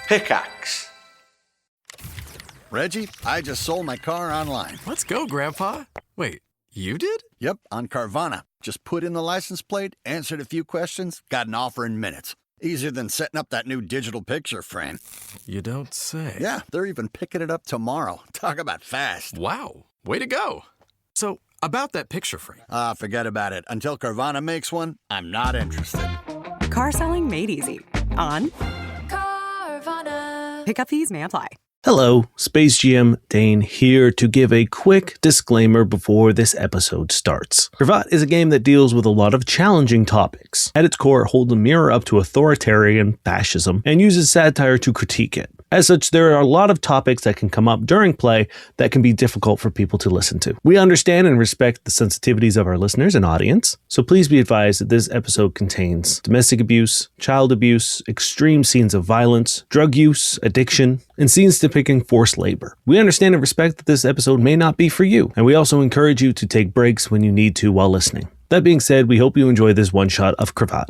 Pickaxe. Reggie, I just sold my car online. Let's go, Grandpa. Wait, you did? Yep, on Carvana. Just put in the license plate, answered a few questions, got an offer in minutes. Easier than setting up that new digital picture frame. You don't say. Yeah, they're even picking it up tomorrow. Talk about fast. Wow, way to go. So, about that picture frame. Forget about it. Until Carvana makes one, I'm not interested. Car selling made easy. On Carvana. pickup fees may apply. Hello, Space GM Dane here to give a quick disclaimer before this episode starts. KRAVAT is a game that deals with a lot of challenging topics. At its core, it holds a mirror up to authoritarian fascism and uses satire to critique it. As such, there are a lot of topics that can come up during play that can be difficult for people to listen to. We understand and respect the sensitivities of our listeners and audience, so please be advised that this episode contains domestic abuse, child abuse, extreme scenes of violence, drug use, addiction, and scenes depicting forced labor. We understand and respect that this episode may not be for you, and we also encourage you to take breaks when you need to while listening. That being said, we hope you enjoy this one shot of KRAVAT.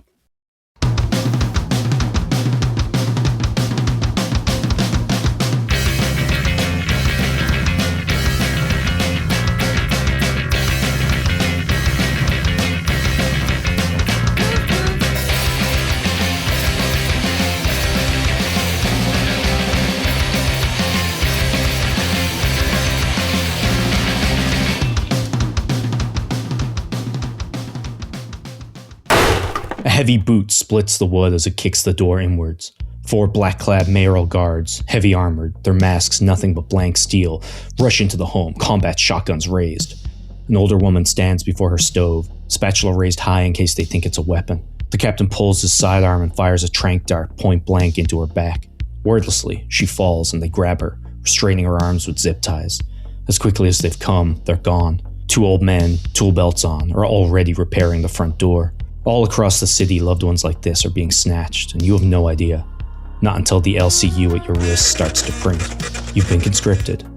A heavy boot splits the wood as it kicks the door inwards. 4 black-clad mayoral guards, heavy armored, their masks nothing but blank steel, rush into the home, combat shotguns raised. An older woman stands before her stove, spatula raised high in case they think it's a weapon. The captain pulls his sidearm and fires a tranq dart point blank into her back. Wordlessly, she falls and they grab her, restraining her arms with zip ties. As quickly as they've come, they're gone. 2 old men, tool belts on, are already repairing the front door. All across the city, loved ones like this are being snatched, and you have no idea. Not until the LCU at your wrist starts to print. You've been conscripted.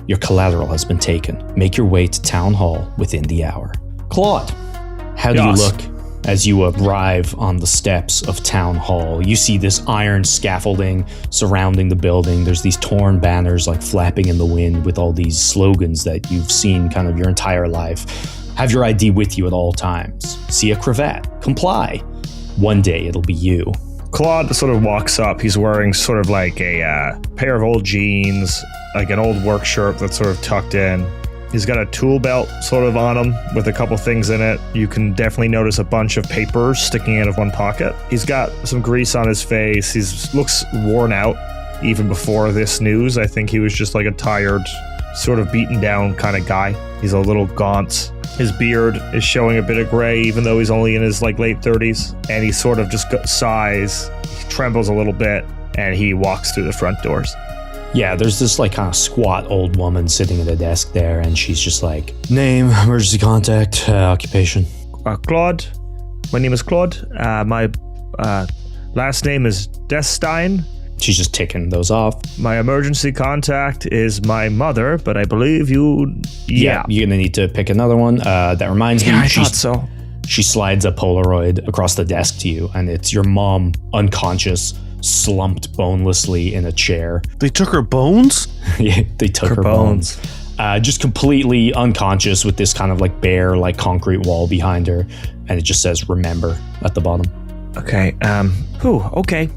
Your collateral has been taken. Make your way to town hall within the hour. Claude, how do you look as you arrive on the steps of town hall? You see this iron scaffolding surrounding the building. There's these torn banners like flapping in the wind with all these slogans that you've seen kind of your entire life. Have your ID with you at all times. See a KRAVAT. Comply. One day it'll be you. Claude sort of walks up. He's wearing sort of like a pair of old jeans, like an old work shirt that's sort of tucked in. He's got a tool belt sort of on him with a couple things in it. You can definitely notice a bunch of papers sticking out of one pocket. He's got some grease on his face. He looks worn out even before this news. I think he was just like a tired, sort of beaten down kind of guy. He's a little gaunt. His beard is showing a bit of gray, even though he's only in his late 30s. And he sort of just sighs, he trembles a little bit, and he walks through the front doors. Yeah, there's this like kind of squat old woman sitting at a desk there, and she's just like, name, emergency contact, occupation. Claude. My name is Claude. My last name is Destein. She's just ticking those off. My emergency contact is my mother, but I believe you... Yeah, you're going to need to pick another one. That reminds me. I thought so. She slides a Polaroid across the desk to you, and it's your mom, unconscious, slumped bonelessly in a chair. They took her bones? Yeah, they took her bones. Just completely unconscious with this kind of like bare, like concrete wall behind her, and it just says "Remember" at the bottom. Okay. Okay.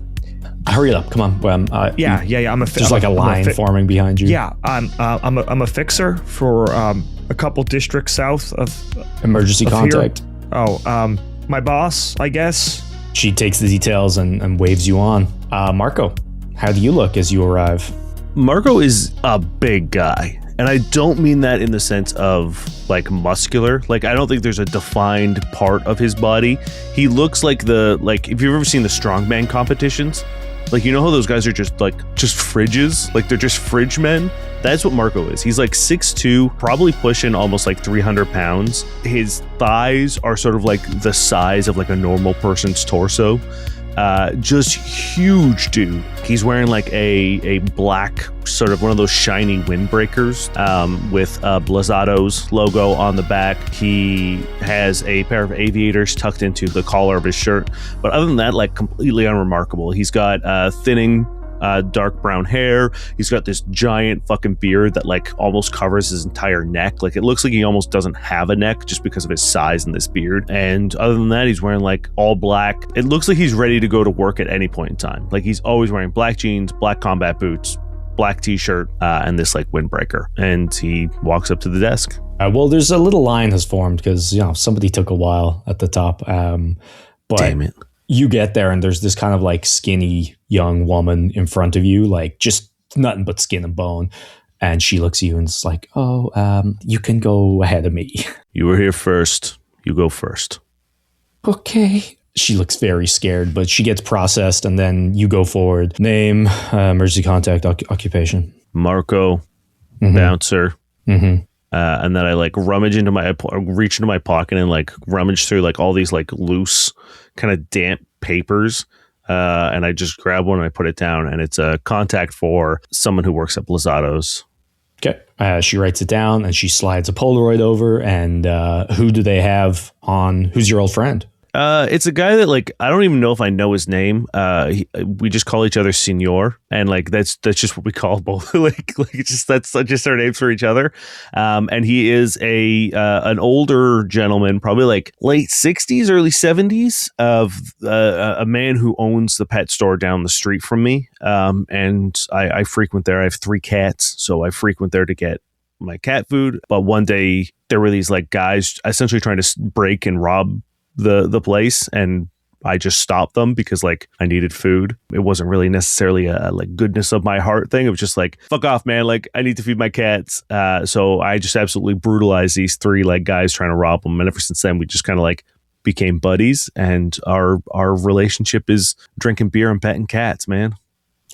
Hurry up! Come on. Yeah. There's like a line forming behind you. Yeah. I'm a fixer for a couple districts south of emergency contact. Here. My boss, I guess. She takes the details and waves you on. Marco, how do you look as you arrive? Marco is a big guy. And I don't mean that in the sense of like muscular. Like, I don't think there's a defined part of his body. He looks like if you've ever seen the strongman competitions, like, you know how those guys are just fridges? Like, they're just fridge men? That's what Marco is. He's like 6'2", probably pushing almost like 300 pounds. His thighs are sort of like the size of like a normal person's torso. Just huge dude. He's wearing like a black, sort of one of those shiny windbreakers with Blazzado's logo on the back. He has a pair of aviators tucked into the collar of his shirt. But other than that, like completely unremarkable. He's got thinning dark brown hair. He's got this giant fucking beard that like almost covers his entire neck. Like it looks like he almost doesn't have a neck just because of his size and this beard. And other than that, he's wearing like all black. It looks like he's ready to go to work at any point in time. Like he's always wearing black jeans, black combat boots, black t-shirt, and this like windbreaker. And he walks up to the desk. Well, there's a little line has formed because, you know, somebody took a while at the top. But Damn it. You get there and there's this kind of like skinny young woman in front of you, like just nothing but skin and bone. And she looks at you and it's like, you can go ahead of me. You were here first. You go first. Okay. She looks very scared, but she gets processed and then you go forward. Name, emergency contact, occupation. Marco, bouncer. And then I like reach into my pocket and like rummage through like all these like loose kind of damp papers. And I just grab one and I put it down, and it's a contact for someone who works at Blazzado's. Okay. She writes it down and she slides a Polaroid over. And who do they have on? Who's your old friend? It's a guy that like I don't even know if I know his name. We just call each other Senor, and like that's just what we call both. like that's just our names for each other. And he is an older gentleman, probably like late 60s, early 70s, of a man who owns the pet store down the street from me. And I frequent there. I have 3 cats, so I frequent there to get my cat food. But one day there were these like guys essentially trying to break and rob the place, and I just stopped them because like I needed food. It wasn't really necessarily a like goodness of my heart thing. It was just like, fuck off, man, like I need to feed my cats. So I just absolutely brutalized these 3 like guys trying to rob them, and ever since then we just kind of like became buddies, and our relationship is drinking beer and petting cats, man.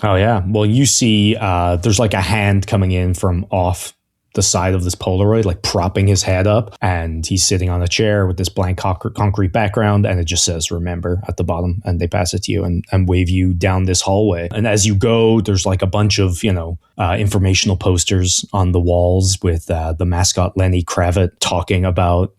Oh yeah. Well, you see there's like a hand coming in from off the side of this Polaroid, like propping his head up, and he's sitting on a chair with this blank concrete background, and it just says remember at the bottom, and they pass it to you and wave you down this hallway. And as you go, there's like a bunch of, you know, informational posters on the walls with the mascot Lenny KRAVAT talking about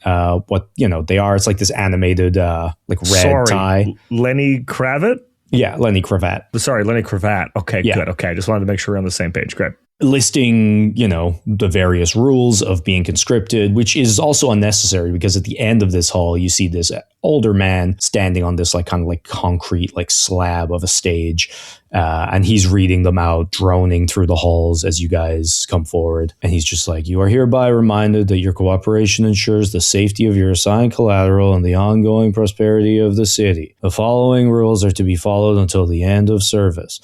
what, you know, they are. It's like this animated like red tie. Lenny KRAVAT? Yeah, Lenny KRAVAT. Sorry, Lenny KRAVAT. Okay, Yeah. good. Okay, I just wanted to make sure we're on the same page. Great. Listing, you know, the various rules of being conscripted, which is also unnecessary because at the end of this hall, you see this older man standing on this like kind of like concrete like slab of a stage, and he's reading them out, droning through the halls as you guys come forward. And he's just like, you are hereby reminded that your cooperation ensures the safety of your assigned collateral and the ongoing prosperity of the city. The following rules are to be followed until the end of service.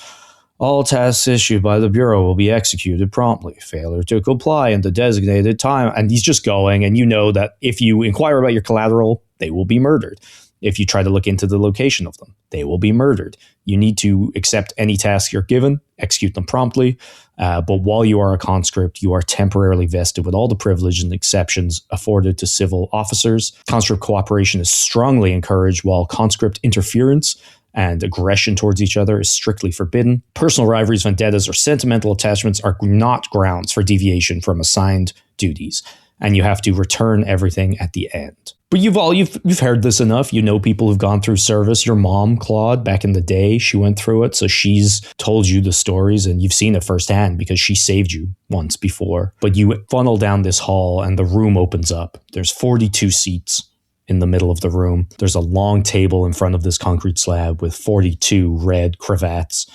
All tasks issued by the Bureau will be executed promptly. Failure to comply in the designated time. And he's just going, and you know that if you inquire about your collateral, they will be murdered. If you try to look into the location of them, they will be murdered. You need to accept any task you're given, execute them promptly. But while you are a conscript, you are temporarily vested with all the privileges and exceptions afforded to civil officers. Conscript cooperation is strongly encouraged, while conscript interference and aggression towards each other is strictly forbidden. Personal rivalries, vendettas, or sentimental attachments are not grounds for deviation from assigned duties, and you have to return everything at the end. But you've heard this enough. You know people who've gone through service. Your mom, Claude, back in the day, she went through it, so she's told you the stories, and you've seen it firsthand because she saved you once before. But you funnel down this hall, and the room opens up. There's 42 seats in the middle of the room. There's a long table in front of this concrete slab with 42 red cravats.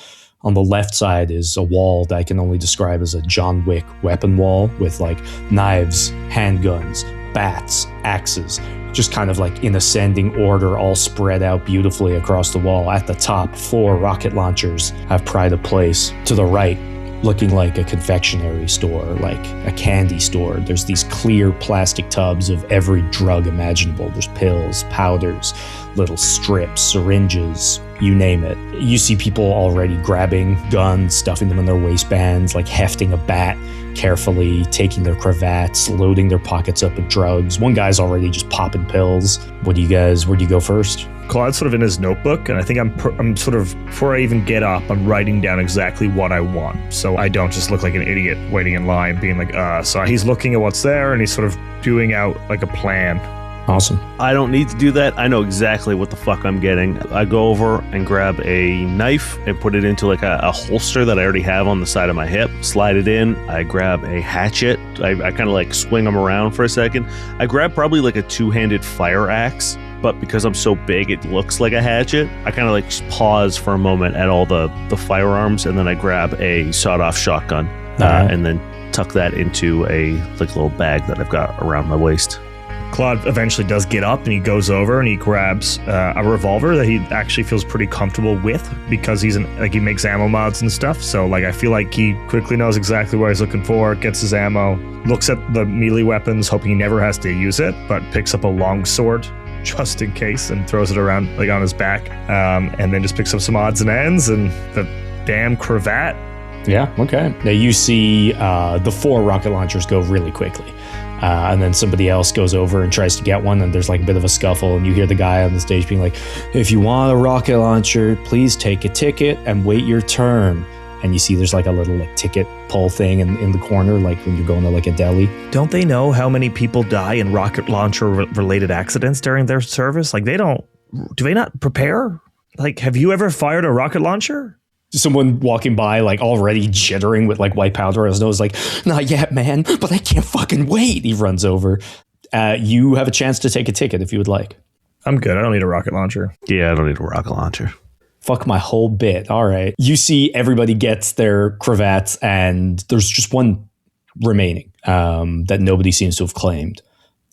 On the left side is a wall that I can only describe as a John Wick weapon wall with like knives, handguns, bats, axes, just kind of like in ascending order, all spread out beautifully across the wall. At the top, 4 rocket launchers have pride of place. To the right, looking like a confectionery store, like a candy store, there's these clear plastic tubs of every drug imaginable. There's pills, powders, little strips, syringes, you name it. You see people already grabbing guns, stuffing them in their waistbands, like hefting a bat carefully, taking their cravats, loading their pockets up with drugs. One guy's already just popping pills. Where do you go first? Claude's sort of in his notebook, and I think I'm sort of, before I even get up, I'm writing down exactly what I want, so I don't just look like an idiot waiting in line, being like, So he's looking at what's there, and he's sort of doing out like a plan. Awesome. I don't need to do that. I know exactly what the fuck I'm getting. I go over and grab a knife and put it into like a holster that I already have on the side of my hip, slide it in. I grab a hatchet. I kind of like swing them around for a second. I grab probably like a two-handed fire axe, but because I'm so big, it looks like a hatchet. I kind of like pause for a moment at all the firearms, and then I grab a sawed-off shotgun and then tuck that into a like little bag that I've got around my waist. Claude eventually does get up and he goes over and he grabs a revolver that he actually feels pretty comfortable with because he makes ammo mods and stuff. So like I feel like he quickly knows exactly what he's looking for, gets his ammo, looks at the melee weapons, hoping he never has to use it, but picks up a long sword just in case and throws it around like on his back, and then just picks up some odds and ends and the damn KRAVAT. Yeah, okay. Now you see the 4 rocket launchers go really quickly. And then somebody else goes over and tries to get one, and there's like a bit of a scuffle, and you hear the guy on the stage being like, if you want a rocket launcher, please take a ticket and wait your turn. And you see there's like a little like ticket pull thing in the corner, like when you're going to like a deli. Don't they know how many people die in rocket launcher related accidents during their service? Like do they not prepare? Like, have you ever fired a rocket launcher? Someone walking by, like already jittering with like white powder on his nose, like, not yet, man, but I can't fucking wait. He runs over. You have a chance to take a ticket if you would like. I'm good. I don't need a rocket launcher. Yeah, I don't need a rocket launcher. Fuck my whole bit. All right. You see everybody gets their KRAVATs, and there's just one remaining that nobody seems to have claimed.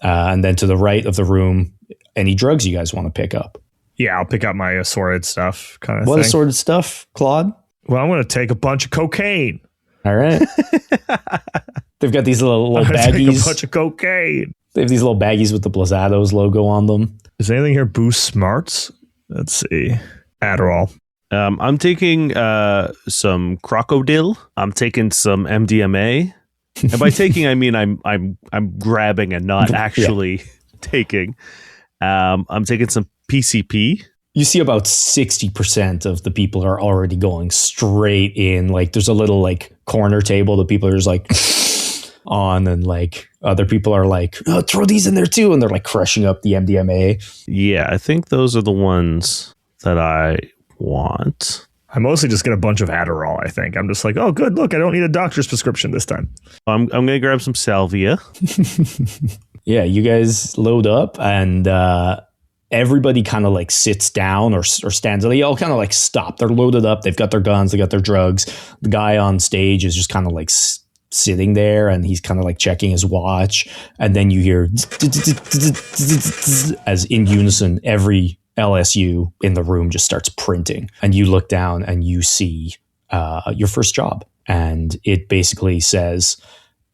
And then to the right of the room, any drugs you guys want to pick up? Yeah, I'll pick up my assorted stuff kind of thing. What assorted stuff, Claude? Well, I'm going to take a bunch of cocaine. All right. They've got these little I'm gonna baggies. take a bunch of cocaine. They have these little baggies with the Blazados logo on them. Is anything here boost smarts? Let's see. Adderall. I'm taking some crocodile. I'm taking some MDMA. And by taking, I mean I'm grabbing and not actually taking. I'm taking some PCP. You see about 60% of the people are already going straight in. Like there's a little like corner table that people are just like on, and like other people are like, oh, throw these in there too. And they're like crushing up the MDMA. Yeah, I think those are the ones that I want. I mostly just get a bunch of Adderall, I think. I'm just like, oh, good. Look, I don't need a doctor's prescription this time. I'm going to grab some salvia. Yeah, you guys load up, and everybody kind of like sits down or stands. They all kind of like stop. They're loaded up. They've got their guns. They got their drugs. The guy on stage is just kind of like sitting there, and he's kind of like checking his watch. And then you hear as in unison, every LSU in the room just starts printing. And you look down and you see your first job. And it basically says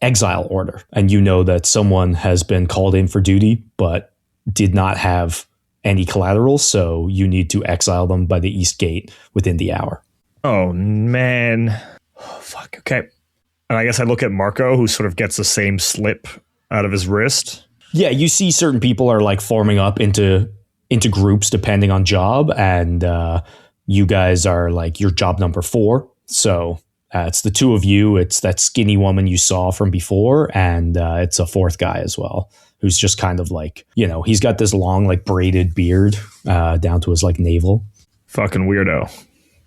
exile order. And you know that someone has been called in for duty, but did not have any collateral, so you need to exile them by the east gate within the hour. Oh, man. Oh, fuck. Okay. And I guess I look at Marco, who sort of gets the same slip out of his wrist. Yeah, you see certain people are like forming up into groups depending on job, and you guys are like, you're job number 4. So it's the 2 of you. It's that skinny woman you saw from before, and it's a 4th guy as well, who's just kind of like, you know, he's got this long like braided beard down to his like navel. Fucking weirdo.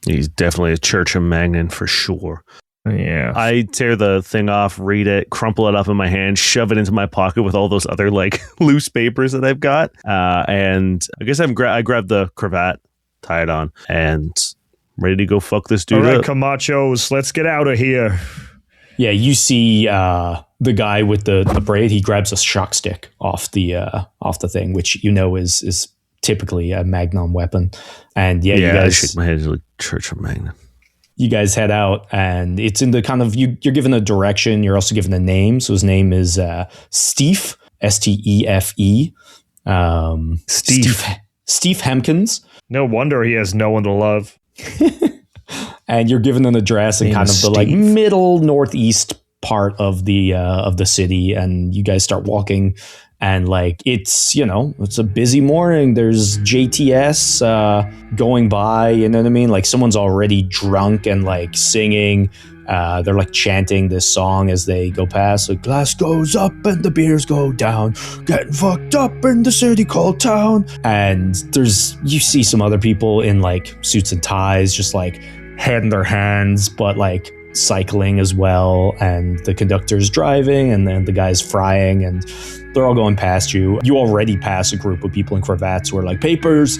He's definitely a Churchill Magnon for sure. Yeah. I tear the thing off, read it, crumple it up in my hand, shove it into my pocket with all those other like loose papers that I've got. And I guess I grabbed the KRAVAT, tie it on, and ready to go fuck this dude all right, up. Camachos, let's get out of here. Yeah, you see the guy with the braid. He grabs a shock stick off the thing, which you know is typically a Magnum weapon. And yeah, you guys, I shake my head like Churchill Magnon. You guys head out, and it's in the kind of you're given a direction. You're also given a name. So his name is Steve, Stefe. Steve Hemkins. No wonder he has no one to love. And you're given an address in kind of the like middle northeast part of the city, and you guys start walking. And like, it's a busy morning. There's JTS going by, you know what I mean? Like someone's already drunk and like singing. They're like chanting this song as they go past. Like, glass goes up and the beers go down, getting fucked up in the city called town. And you see some other people in like suits and ties, just like head in their hands, but like cycling as well. And the conductor's driving, and then the guy's frying, and they're all going past you. You already pass a group of people in cravats who are like, papers.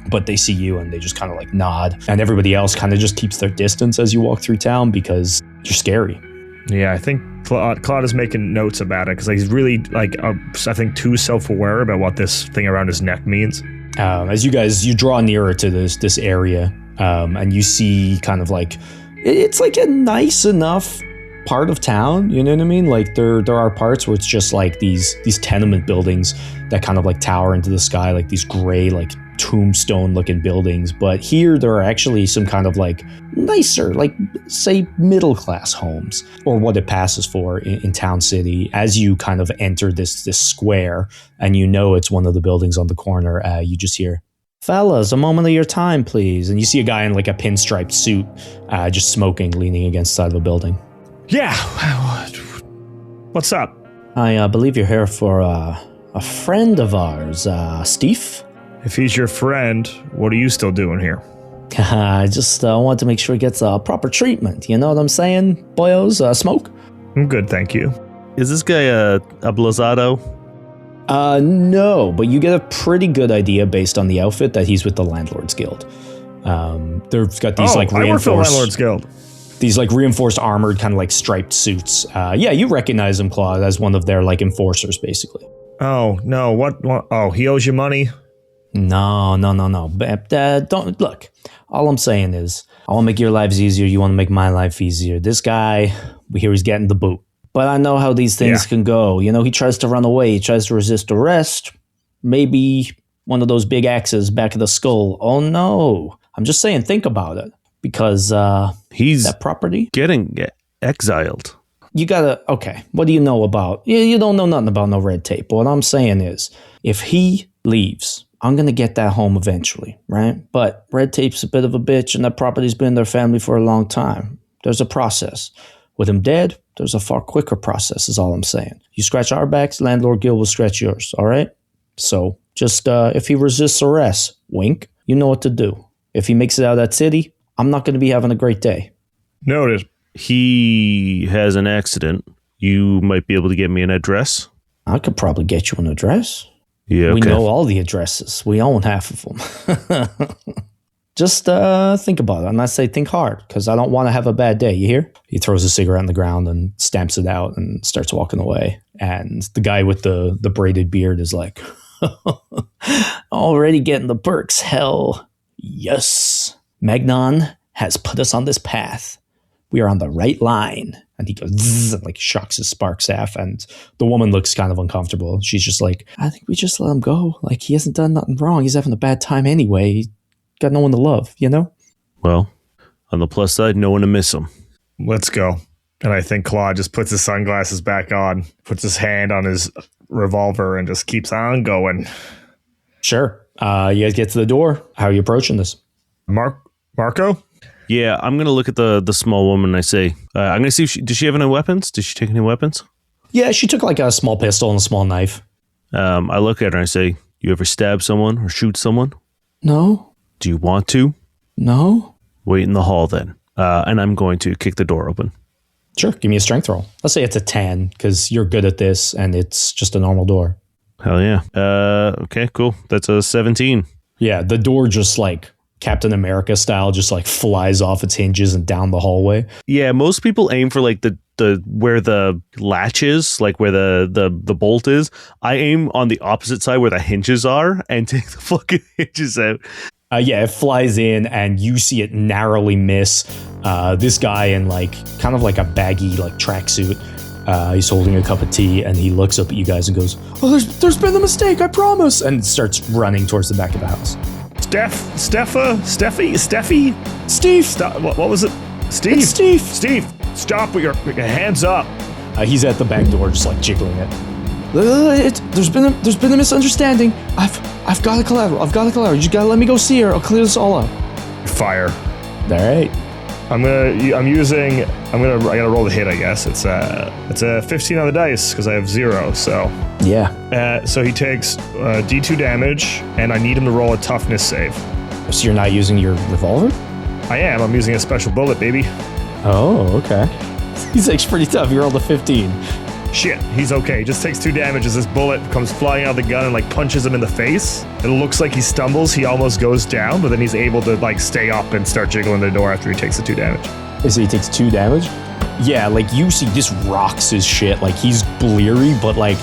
But they see you and they just kind of like nod, and everybody else kind of just keeps their distance as you walk through town because you're scary. Yeah, I think Claude is making notes about it because he's really like, I think, too self-aware about what this thing around his neck means. As you draw nearer to this area, and you see kind of like, it's like a nice enough part of town, you know what I mean? Like there are parts where it's just like these tenement buildings that kind of like tower into the sky, like these gray like tombstone looking buildings. But here there are actually some kind of like nicer, like say middle class homes, or what it passes for in Town City. As you kind of enter this square, and it's one of the buildings on the corner, you just hear, fellas, a moment of your time, please. And you see a guy in like a pinstriped suit, just smoking, leaning against the side of a building. Yeah. What's up? I believe you're here for a friend of ours, Steve. If he's your friend, what are you still doing here? I just want to make sure he gets proper treatment. You know what I'm saying, boyos? Smoke? I'm good, thank you. Is this guy a blazado? No, but you get a pretty good idea based on the outfit that he's with the Landlords Guild. They've got these like I work for the reinforced... Landlords Guild. These like reinforced armored kind of like striped suits. Yeah, you recognize him, Claude, as one of their like enforcers, basically. Oh, no, what? Oh, he owes you money? No. Don't look. All I'm saying is, I want to make your lives easier. You want to make my life easier. This guy, we hear he's getting the boot. But I know how these things can go. He tries to run away. He tries to resist arrest. Maybe one of those big axes back of the skull. Oh, no. I'm just saying, think about it. Because he's that property getting exiled. You gotta, okay, what do you know about? You don't know nothing about no red tape. But what I'm saying is, if he leaves, I'm going to get that home eventually, right? But red tape's a bit of a bitch, and that property's been in their family for a long time. There's a process. With him dead, there's a far quicker process, is all I'm saying. You scratch our backs, Landlord Guild will scratch yours, all right? So just if he resists arrest, wink, you know what to do. If he makes it out of that city, I'm not going to be having a great day. Noted. He has an accident. You might be able to get me an address. I could probably get you an address. Yeah, okay. We know all the addresses. We own half of them. Just think about it. And I say think hard, because I don't want to have a bad day. You hear? He throws a cigarette on the ground and stamps it out and starts walking away. And the guy with the braided beard is like, already getting the perks. Hell yes. Magnon has put us on this path. We are on the right line. And he goes, zzz, and like shocks his spark staff. And the woman looks kind of uncomfortable. She's just like, I think we just let him go. Like, he hasn't done nothing wrong. He's having a bad time anyway. He's got no one to love, you know? Well, on the plus side, no one to miss him. Let's go. And I think Claude just puts his sunglasses back on, puts his hand on his revolver, and just keeps on going. Sure. You guys get to the door. How are you approaching this? Marco? Yeah, I'm going to look at the small woman and I say, I'm going to see if does she have any weapons? Did she take any weapons? Yeah, she took like a small pistol and a small knife. I look at her and I say, you ever stab someone or shoot someone? No. Do you want to? No. Wait in the hall then. And I'm going to kick the door open. Sure, give me a strength roll. Let's say it's a 10, because you're good at this and it's just a normal door. Hell yeah. Okay, cool. That's a 17. Yeah, the door just like Captain America style just like flies off its hinges and down the hallway. Yeah, most people aim for like the where the latch is, like where the bolt is. I aim on the opposite side where the hinges are and take the fucking hinges out. Yeah, it flies in and you see it narrowly miss. This guy in like kind of like a baggy like tracksuit. He's holding a cup of tea and he looks up at you guys and goes, "Oh, there's been a mistake, I promise," and starts running towards the back of the house. Steffi? Steve! What was it? Steve? It's Steve! Steve, stop with your hands up. He's at the back door just like jiggling it. There's been a misunderstanding. I've got a collateral. You just gotta let me go see her. I'll clear this all up. Fire. All right. I gotta roll the hit, I guess. It's a 15 on the dice because I have 0. So yeah. So he takes D2 damage, and I need him to roll a toughness save. So you're not using your revolver? I am. I'm using a special bullet, baby. Oh, okay. He's actually pretty tough. You rolled a 15. Shit, he's okay. He just takes 2 damage as this bullet comes flying out of the gun and like punches him in the face. It looks like he stumbles. He almost goes down, but then he's able to like stay up and start jiggling the door after he takes the 2 damage. So he takes 2 damage? Yeah, like you see this rocks his shit. Like he's bleary, but like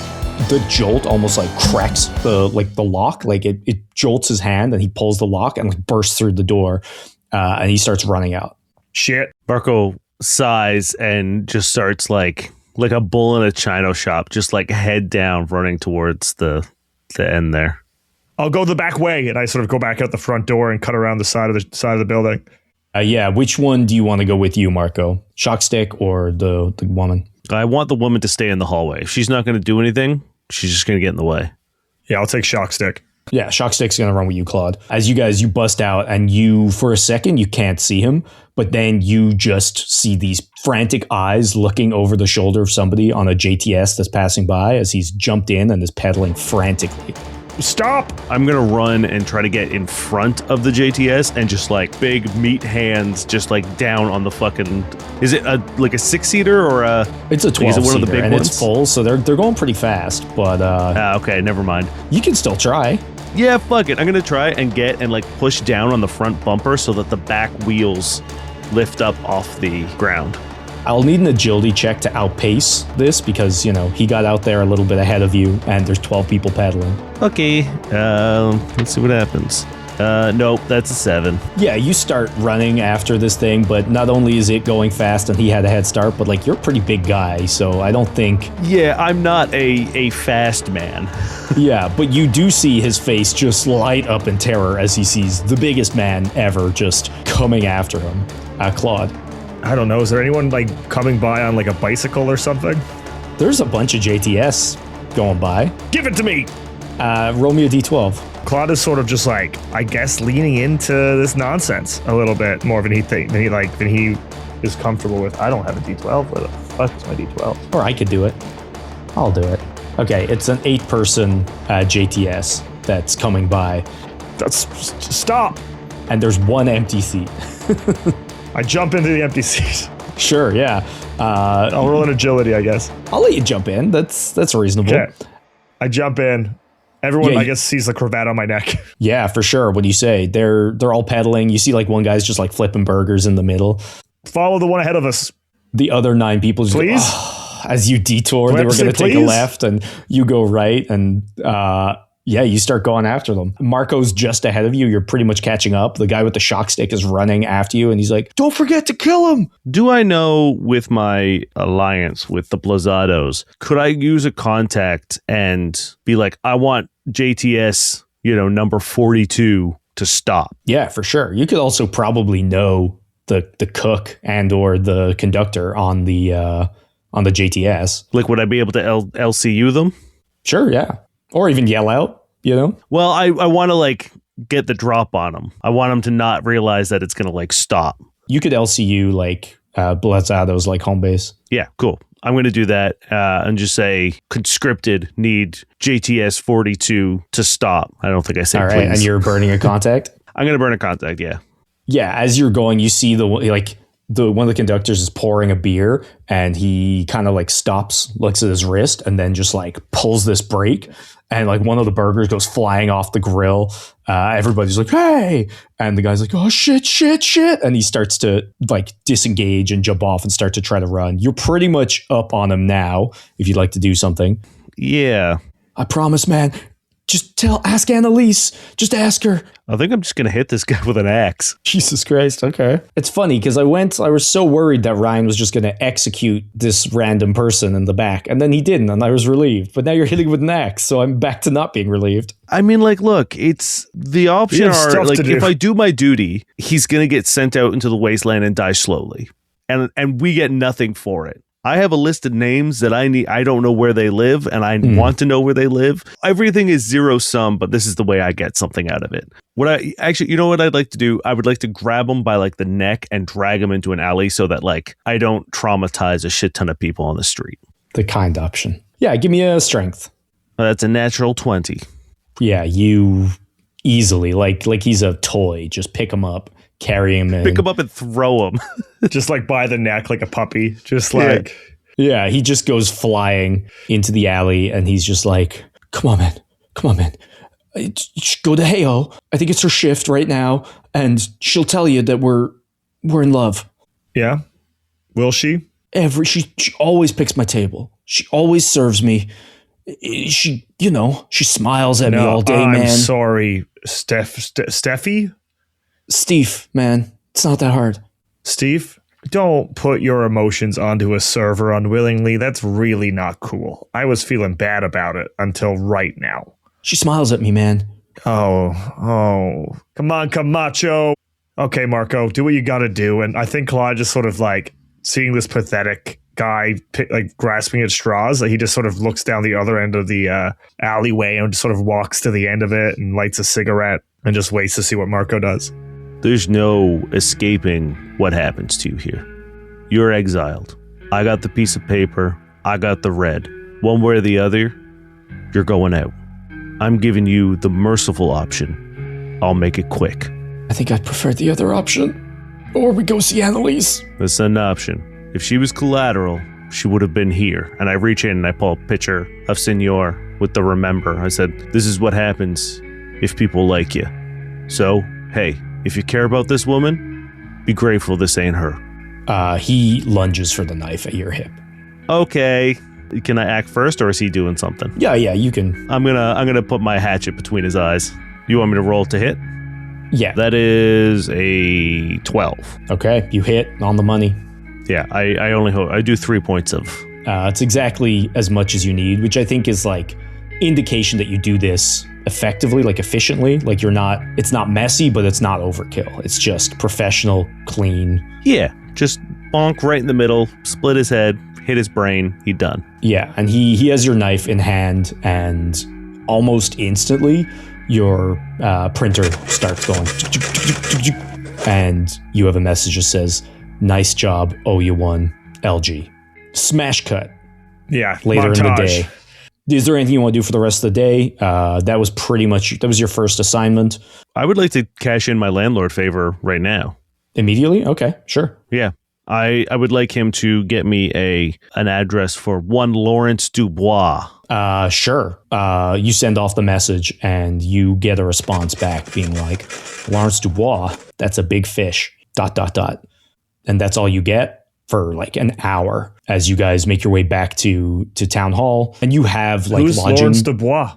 the jolt almost like cracks the lock. Like it jolts his hand and he pulls the lock and like bursts through the door and he starts running out. Shit. Marco sighs and just starts like a bull in a china shop, just like head down running towards the end there. I'll go the back way, and I sort of go back out the front door and cut around the side of the building. Yeah, which one do you want to go with you, Marco? Shockstick or the woman? I want the woman to stay in the hallway. If she's not going to do anything, she's just going to get in the way. Yeah, I'll take Shockstick. Yeah, Shockstick's going to run with you, Claude. As you bust out, and you, for a second, you can't see him, but then you just see these frantic eyes looking over the shoulder of somebody on a JTS that's passing by as he's jumped in and is pedaling frantically. Stop! I'm going to run and try to get in front of the JTS and just like big meat hands just like down on the fucking... Is it like a 6-seater or a... It's a 12-seater, one of the big and ones? It's full, so they're going pretty fast, but... okay, never mind. You can still try. Yeah, fuck it. I'm going to try and get and like push down on the front bumper so that the back wheels lift up off the ground. I'll need an agility check to outpace this because, he got out there a little bit ahead of you and there's 12 people pedaling. Okay, let's see what happens. Nope, that's a 7. Yeah, you start running after this thing, but not only is it going fast and he had a head start, but like you're a pretty big guy, so I don't think... Yeah, I'm not a fast man. Yeah, but you do see his face just light up in terror as he sees the biggest man ever just coming after him. Claude. I don't know. Is there anyone like coming by on like a bicycle or something? There's a bunch of JTS going by. Give it to me! Roll me a D12. Claude is sort of just like, I guess, leaning into this nonsense a little bit more than he is comfortable with. I don't have a D12. Where the fuck is my D12? Or I could do it. I'll do it. Okay, it's an 8-person JTS that's coming by. Stop! And there's one empty seat. I jump into the empty seat. Sure, yeah. I'll roll an agility, I guess. I'll let you jump in. That's reasonable. Okay. I jump in. Everyone, I guess, sees the cravat on my neck. Yeah, for sure. What do you say? They're all pedaling. You see like one guy's just like flipping burgers in the middle. Follow the one ahead of us. The other 9 people just please? As you detour, they were going to take a left and you go right and you start going after them. Marco's just ahead of you. You're pretty much catching up. The guy with the shock stick is running after you and he's like, don't forget to kill him. Do I know with my alliance with the Blazados, could I use a contact and be like, I want JTS, number 42 to stop? Yeah, for sure. You could also probably know the cook and or the conductor on the JTS. Like, would I be able to LCU them? Sure, yeah. Or even yell out, Well, I want to like get the drop on them. I want them to not realize that it's going to like stop. You could LCU like Blazado's like home base. Yeah, cool. I'm going to do that and just say conscripted need JTS 42 to stop. I don't think I said all right, please. And you're burning a contact? I'm going to burn a contact, yeah. Yeah, as you're going, you see one of the conductors is pouring a beer and he kind of like stops, looks at his wrist and then just like pulls this brake and like one of the burgers goes flying off the grill. Everybody's like, hey, and the guy's like, oh shit. And he starts to like disengage and jump off and start to try to run. You're pretty much up on him now if you'd like to do something. Yeah. I promise, man. Just ask Annalise. Just ask her. I think I'm just going to hit this guy with an axe. Jesus Christ. Okay. It's funny because I was so worried that Ryan was just going to execute this random person in the back. And then he didn't. And I was relieved. But now you're hitting with an axe. So I'm back to not being relieved. I mean, like, look, it's the option are like, if I do my duty, he's going to get sent out into the wasteland and die slowly. And we get nothing for it. I have a list of names that I need. I don't know where they live, and I want to know where they live. Everything is zero sum, but this is the way I get something out of it. What I actually, you know what I'd like to do? I would like to grab them by like the neck and drag them into an alley so that like I don't traumatize a shit ton of people on the street. The kind option. Yeah, give me a strength. That's a natural 20. Yeah, you easily, like he's a toy. Just pick him up, carry him in. Pick him up and throw him. Just like by the neck like a puppy. Just like... Yeah, he just goes flying into the alley and he's just like, come on, man. Go to Heyo. I think it's her shift right now and she'll tell you that we're in love. Yeah? Will she? She always picks my table. She always serves me. She smiles at me all day, man. I'm sorry, Steffi? Steve, man. It's not that hard. Steve, don't put your emotions onto a server unwillingly. That's really not cool. I was feeling bad about it until right now. She smiles at me, man. Oh. Come on, Camacho. Okay, Marco, do what you gotta do. And I think Claude just sort of like seeing this pathetic guy like grasping at straws, like he just sort of looks down the other end of the alleyway and just sort of walks to the end of it and lights a cigarette and just waits to see what Marco does. There's no escaping what happens to you here. You're exiled. I got the piece of paper. I got the red. One way or the other, you're going out. I'm giving you the merciful option. I'll make it quick. I think I'd prefer the other option. Or we go see Annalise. That's an option. If she was Collateral, she would have been here. And I reach in and I pull a picture of Senor with the remember. I said, this is what happens if people like you. So, hey, if you care about this woman, be grateful this ain't her. He lunges for the knife at your hip. Okay. Can I act first or is he doing something? Yeah, you can. I'm gonna put my hatchet between his eyes. You want me to roll to hit? Yeah. That is a 12. Okay, you hit on the money. Yeah, I only hope I do 3 points of. It's exactly as much as you need, which I think is like indication that you do this effectively, like efficiently. Like it's not messy, but it's not overkill. It's just professional, clean. Yeah, just bonk right in the middle, split his head, hit his brain, he done. Yeah, and he has your knife in hand, and almost instantly your printer starts going, and you have a message that says, nice job, owe you one, LG. Smash cut. Yeah, later montage. In the day. Is there anything you want to do for the rest of the day? That was your first assignment. I would like to cash in my landlord favor right now. Immediately? Okay, sure. Yeah. I would like him to get me an address for one Lawrence Dubois. Sure. You send off the message and you get a response back being like, Lawrence Dubois, that's a big fish, ... And that's all you get for like an hour as you guys make your way back to town hall. And you have like Who's lodging. Lawrence Dubois?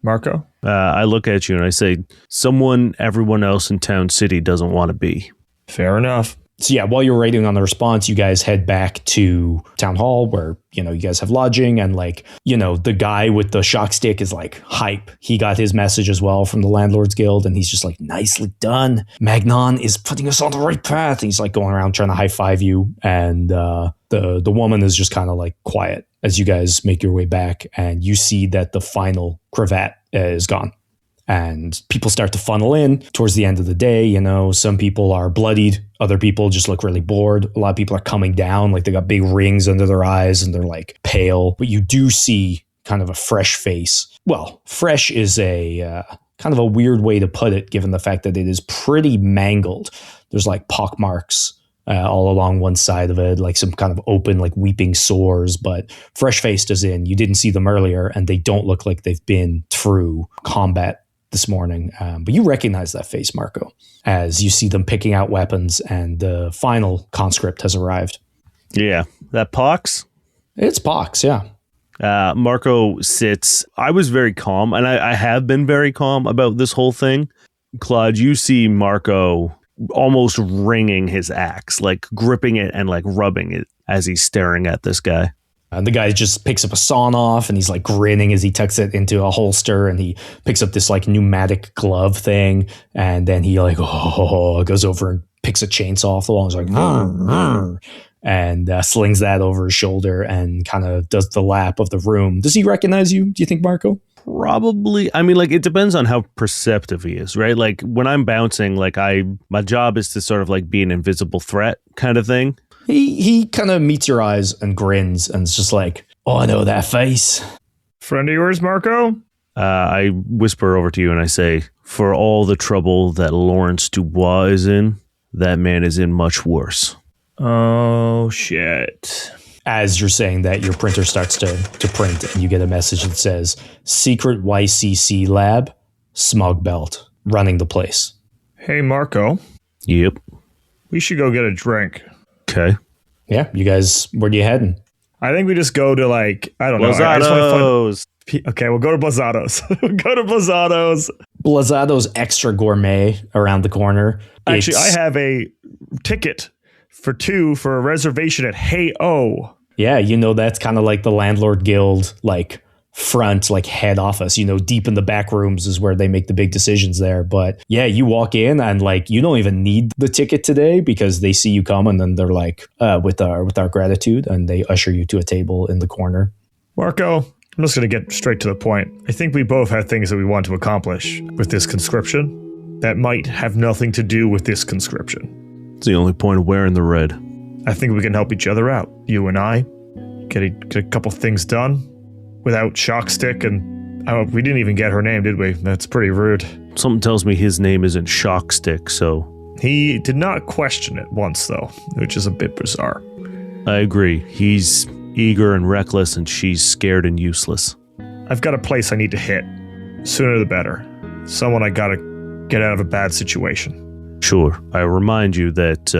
Marco? I look at you and I say, someone everyone else in Town City doesn't want to be. Fair enough. So yeah, while you're waiting on the response, you guys head back to town hall where, you guys have lodging and like, the guy with the shock stick is like hype. He got his message as well from the Landlords Guild and he's just like, nicely done. Magnon is putting us on the right path. And he's like going around trying to high five you. And the woman is just kind of like quiet as you guys make your way back and you see that the final KRAVAT is gone. And people start to funnel in towards the end of the day. Some people are bloodied. Other people just look really bored. A lot of people are coming down, like they got big rings under their eyes and they're like pale. But you do see kind of a fresh face. Well, fresh is a kind of a weird way to put it, given the fact that it is pretty mangled. There's like pock marks all along one side of it, like some kind of open, like weeping sores. But fresh faced as in you didn't see them earlier and they don't look like they've been through combat this morning. But you recognize that face, Marco, as you see them picking out weapons and the final conscript has arrived. Yeah. That Pox? It's Pox, yeah. Marco sits. I was very calm, and I have been very calm about this whole thing. Claude, you see Marco almost wringing his axe, like gripping it and like rubbing it as he's staring at this guy. And the guy just picks up a sawn off and he's like grinning as he tucks it into a holster and he picks up this like pneumatic glove thing. And then he like, goes over and picks a chainsaw off the wall. And he's like, and slings that over his shoulder and kind of does the lap of the room. Does he recognize you, do you think, Marco? Probably. I mean, like, it depends on how perceptive he is, right? Like, when I'm bouncing, like, my job is to sort of like be an invisible threat kind of thing. He kind of meets your eyes and grins and is just like, oh, I know that face. Friend of yours, Marco? I whisper over to you and I say, for all the trouble that Lawrence Dubois is in, that man is in much worse. Oh, shit. As you're saying that, your printer starts to print and you get a message that says, Secret YCC Lab, Smug Belt, running the place. Hey, Marco. Yep. We should go get a drink. Okay. Yeah, you guys, where are you heading? I think we just go to, like, I don't know. Blazados. Okay, we'll go to Blazados. We'll go to Blazados. Blazado's extra gourmet around the corner. Actually, I have a ticket for 2 for a reservation at Hey O. Yeah, you know, that's kind of like the Landlord Guild, like, front, like, head office. You know, deep in the back rooms is where they make the big decisions there. But yeah, you walk in and, like, you don't even need the ticket today because they see you come and then they're like, with our gratitude, and they usher you to a table in the corner. Marco, I'm just going to get straight to the point. I think we both have things that we want to accomplish with this conscription that might have nothing to do with this conscription. It's the only point of wearing the red. I think we can help each other out. You and I get a couple things done without Shockstick, and we didn't even get her name, did we? That's pretty rude. Something tells me his name isn't Shockstick, so... He did not question it once, though, which is a bit bizarre. I agree. He's eager and reckless, and she's scared and useless. I've got a place I need to hit. Sooner the better. Someone I gotta get out of a bad situation. Sure. I remind you that,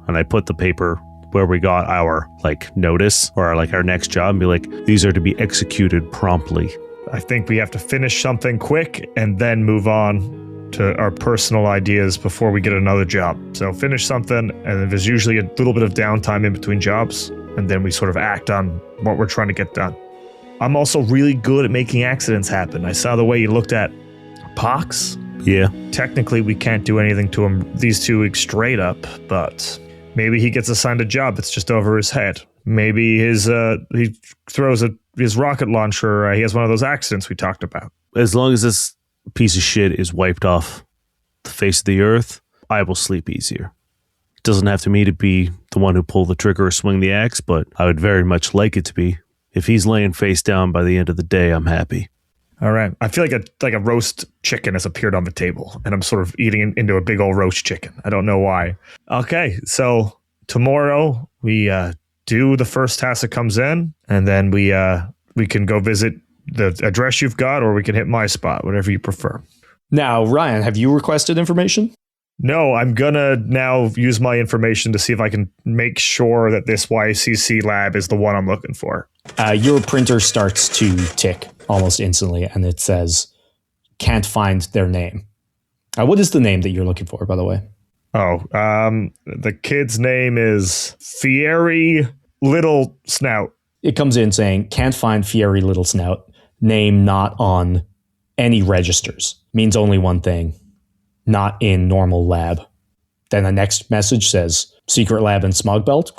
and I put the paper where we got our, like, notice, or our next job, and be like, these are to be executed promptly. I think we have to finish something quick and then move on to our personal ideas before we get another job. So finish something, and there's usually a little bit of downtime in between jobs, and then we sort of act on what we're trying to get done. I'm also really good at making accidents happen. I saw the way you looked at Pox. Yeah. Technically, we can't do anything to him, these 2 weeks straight up, but maybe he gets assigned a job that's just over his head. Maybe he throws his rocket launcher. He has one of those accidents we talked about. As long as this piece of shit is wiped off the face of the earth, I will sleep easier. It doesn't have to me to be the one who pull the trigger or swing the axe, but I would very much like it to be. If he's laying face down by the end of the day, I'm happy. All right. I feel like a roast chicken has appeared on the table, and I'm sort of eating into a big old roast chicken. I don't know why. Okay, so tomorrow we do the first task that comes in, and then we can go visit the address you've got, or we can hit my spot, whatever you prefer. Now, Ryan, have you requested information? No, I'm gonna now use my information to see if I can make sure that this YCC lab is the one I'm looking for. Your printer starts to tick almost instantly, and it says, can't find their name. What is the name that you're looking for, by the way? Oh, the kid's name is Fieri Little Snout. It comes in saying, can't find Fieri Little Snout. Name not on any registers. Means only one thing. Not in normal lab. Then the next message says, secret lab in Smogbelt, ?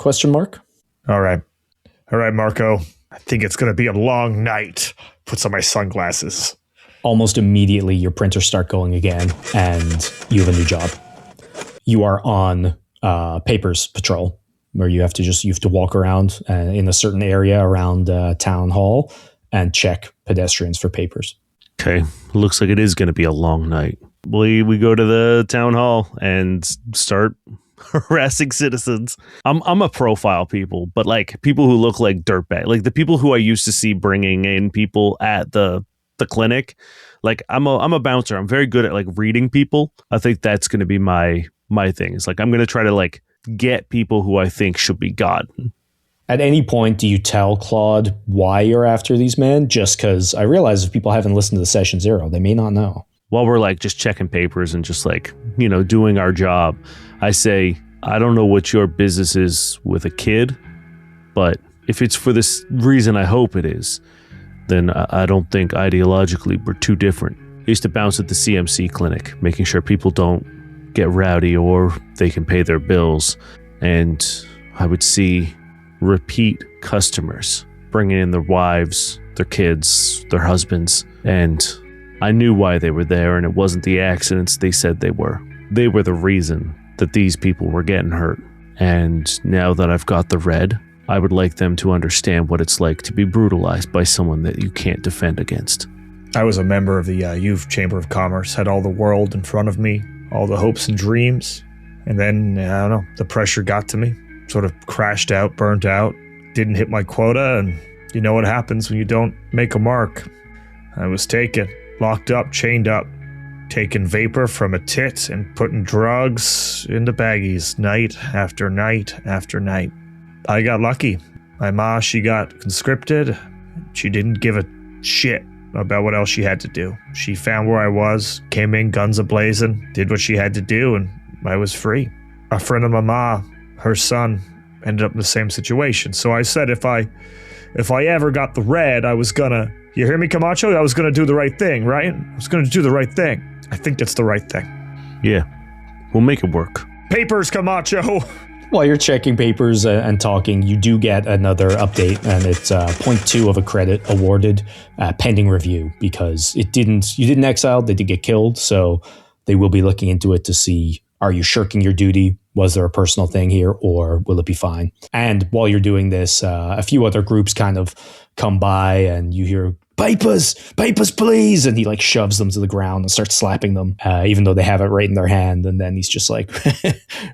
All right, Marco. I think it's going to be a long night. Puts on my sunglasses. Almost immediately, your printers start going again, and you have a new job. You are on papers patrol, where you have to walk around in a certain area around town hall and check pedestrians for papers. Okay, looks like it is going to be a long night. We go to the town hall and start harassing citizens. I'm a profile people, but like people who look like dirtbag, like the people who I used to see bringing in people at the clinic. Like I'm a bouncer. I'm very good at like reading people. I think that's going to be my thing. It's like I'm going to try to like get people who I think should be gotten. At any point, do you tell Claude why you're after these men? Just because I realize if people haven't listened to the session 0, they may not know. While we're like just checking papers and just like, doing our job, I say, I don't know what your business is with a kid, but if it's for this reason I hope it is, then I don't think ideologically we're too different. I used to bounce at the CMC clinic, making sure people don't get rowdy or they can pay their bills. And I would see repeat customers bringing in their wives, their kids, their husbands, and I knew why they were there, and it wasn't the accidents they said they were. They were the reason that these people were getting hurt. And now that I've got the red, I would like them to understand what it's like to be brutalized by someone that you can't defend against. I was a member of the Youth Chamber of Commerce, had all the world in front of me, all the hopes and dreams. And then, I don't know, the pressure got to me, sort of crashed out, burnt out, didn't hit my quota, and you know what happens when you don't make a mark. I was taken, locked up, chained up, taking vapor from a tit and putting drugs into baggies night after night after night. I got lucky. My ma, she got conscripted. She didn't give a shit about what else she had to do. She found where I was, came in guns a-blazing, did what she had to do, and I was free. A friend of my ma, her son, ended up in the same situation. So I said if I ever got the red, I was gonna, you hear me, Camacho? I was gonna do the right thing, right? I was gonna do the right thing. I think it's the right thing. Yeah, we'll make it work. Papers, Camacho! While you're checking papers and talking, you do get another update, and it's 0.2 of a credit awarded pending review because you didn't exile, they did get killed, so they will be looking into it to see, are you shirking your duty? Was there a personal thing here, or will it be fine? And while you're doing this, a few other groups kind of come by, and you hear, papers, please. And he like shoves them to the ground and starts slapping them, even though they have it right in their hand. And then he's just like,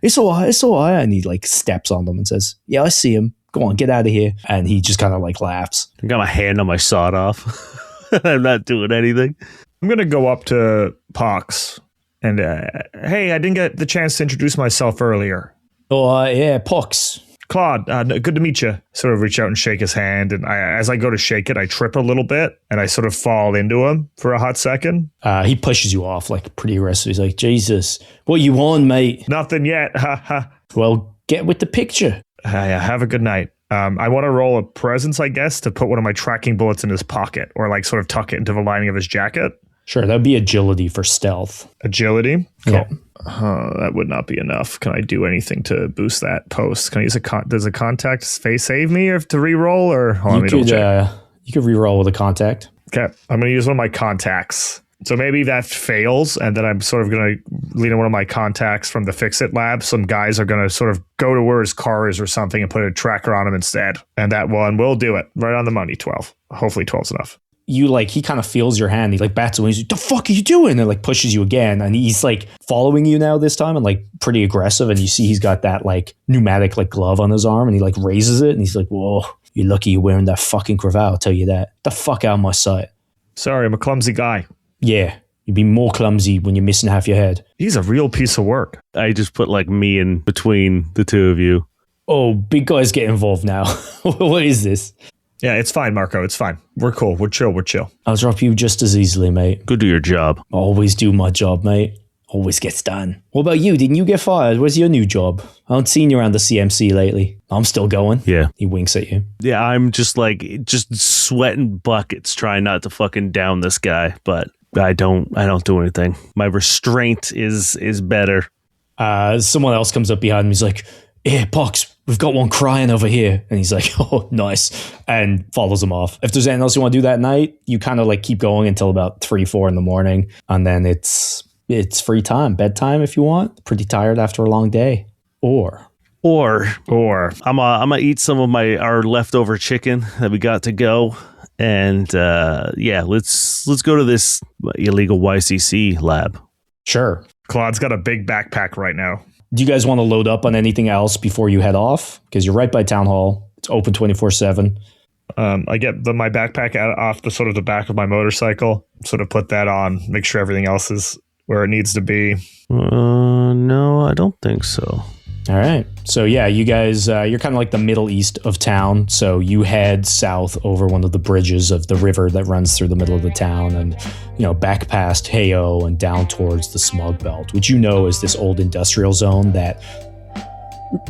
it's all right. And he like steps on them and says, yeah, I see him. Go on, get out of here. And he just kind of like laughs. I got my hand on my sawed off. I'm not doing anything. I'm going to go up to Pox and, hey, I didn't get the chance to introduce myself earlier. Oh, yeah, Pox. Claude, good to meet you. Sort of reach out and shake his hand, and as I go to shake it, I trip a little bit, and I sort of fall into him for a hot second. He pushes you off like pretty aggressive. He's like, Jesus, what you on, mate? Nothing yet. Ha ha. Well, get with the picture. Have a good night. I want to roll a presence, I guess, to put one of my tracking bullets in his pocket, or like sort of tuck it into the lining of his jacket. Sure, that'd be agility for stealth. Agility? Cool. Yeah. That would not be enough. Can I do anything to boost that post? Can I use does a contact save me or to re-roll? Or you could re-roll with a contact. Okay, I'm going to use one of my contacts. So maybe that fails, and then I'm sort of going to lean on one of my contacts from the Fix-It lab. Some guys are going to sort of go to where his car is or something and put a tracker on him instead. And that one will do it. Right on the money, 12. Hopefully 12's enough. He kind of feels your hand. He like bats away. He's like, the fuck are you doing? And like pushes you again. And he's like following you now this time and like pretty aggressive. And you see he's got that like pneumatic like glove on his arm, and he like raises it and he's like, whoa, you're lucky you're wearing that fucking cravat. I'll tell you that. The fuck out of my sight. Sorry, I'm a clumsy guy. Yeah, you'd be more clumsy when you're missing half your head. He's a real piece of work. I just put like me in between the two of you. Oh, big guys get involved now. What is this? Yeah, it's fine, Marco. It's fine. We're cool. We're chill. I'll drop you just as easily, mate. Go do your job. Always do my job, mate. Always gets done. What about you? Didn't you get fired? Where's your new job? I haven't seen you around the CMC lately. I'm still going. Yeah. He winks at you. Yeah, I'm just sweating buckets trying not to fucking down this guy, but I don't do anything. My restraint is better. Someone else comes up behind him. He's like, "Hey, Pox, we've got one crying over here." And he's like, "Oh, nice," and follows him off. If there's anything else you want to do that night, you kind of like keep going until about 3-4 in the morning, and then it's free time, bedtime if you want. Pretty tired after a long day, or I'm gonna eat some of our leftover chicken that we got to go, and let's go to this illegal YCC lab. Sure. Claude's got a big backpack right now. Do you guys want to load up on anything else before you head off? Because you're right by town hall. It's open 24/7. I get my backpack off the back of my motorcycle, sort of put that on, make sure everything else is where it needs to be. No, I don't think so. All right. So yeah, you guys, you're kind of like the middle east of town. So you head south over one of the bridges of the river that runs through the middle of the town, and back past Heyo and down towards the Smog Belt, which is this old industrial zone that,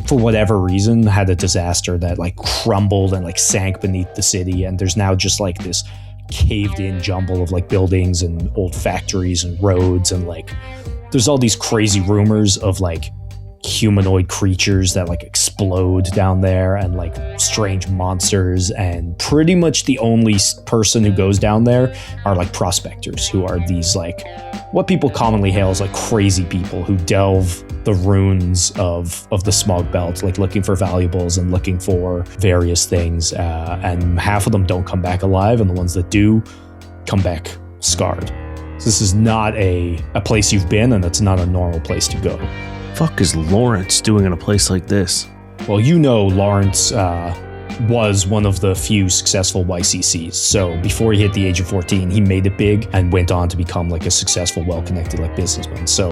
for whatever reason, had a disaster that like crumbled and like sank beneath the city, and there's now just like this caved in jumble of like buildings and old factories and roads, and like there's all these crazy rumors of like humanoid creatures that like explode down there, and like strange monsters, and pretty much the only person who goes down there are like prospectors, who are these like what people commonly hail as like crazy people who delve the ruins of the smog belt, like looking for valuables and looking for various things, and half of them don't come back alive, and the ones that do come back scarred. So this is not a place you've been, and it's not a normal place to go. Fuck is Lawrence doing in a place like this? Well, you know Lawrence was one of the few successful YCCs. So before he hit the age of 14, he made it big and went on to become like a successful, well-connected like businessman. So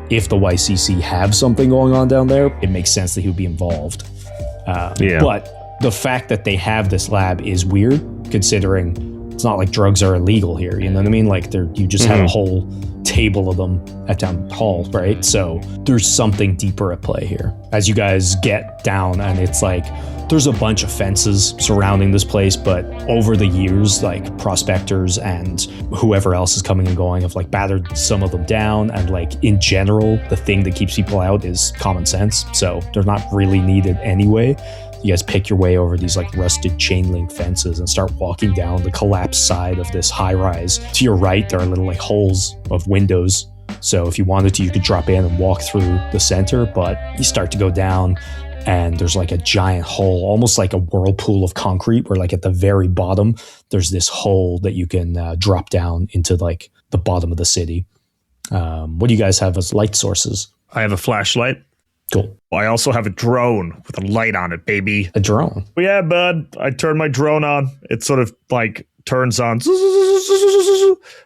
if the YCC have something going on down there, it makes sense that he would be involved. But the fact that they have this lab is weird, considering it's not like drugs are illegal here. You know what I mean? Like you just have a whole table of them at town hall, right? So there's something deeper at play here. As you guys get down, and it's like there's a bunch of fences surrounding this place, but over the years, like prospectors and whoever else is coming and going have like battered some of them down, and like in general, the thing that keeps people out is common sense. So they're not really needed anyway. You guys pick your way over these like rusted chain link fences and start walking down the collapsed side of this high rise. To your right, there are little like holes of windows. So if you wanted to, you could drop in and walk through the center, but you start to go down and there's like a giant hole, almost like a whirlpool of concrete, where like at the very bottom, there's this hole that you can drop down into like the bottom of the city. What do you guys have as light sources? I have a flashlight. Cool. I also have a drone with a light on it, baby. A drone? Well, yeah, bud. I turn my drone on. It sort of like turns on,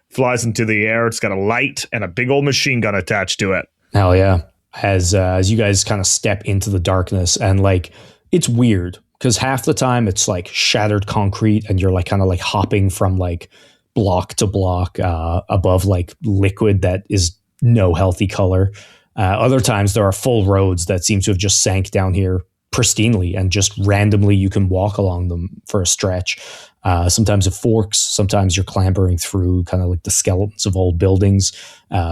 flies into the air. It's got a light and a big old machine gun attached to it. Hell yeah. As you guys kind of step into the darkness, and like it's weird because half the time it's like shattered concrete and you're like kind of like hopping from like block to block above like liquid that is no healthy color. Other times there are full roads that seem to have just sank down here pristinely, and just randomly you can walk along them for a stretch. Sometimes it forks, sometimes you're clambering through kind of like the skeletons of old buildings.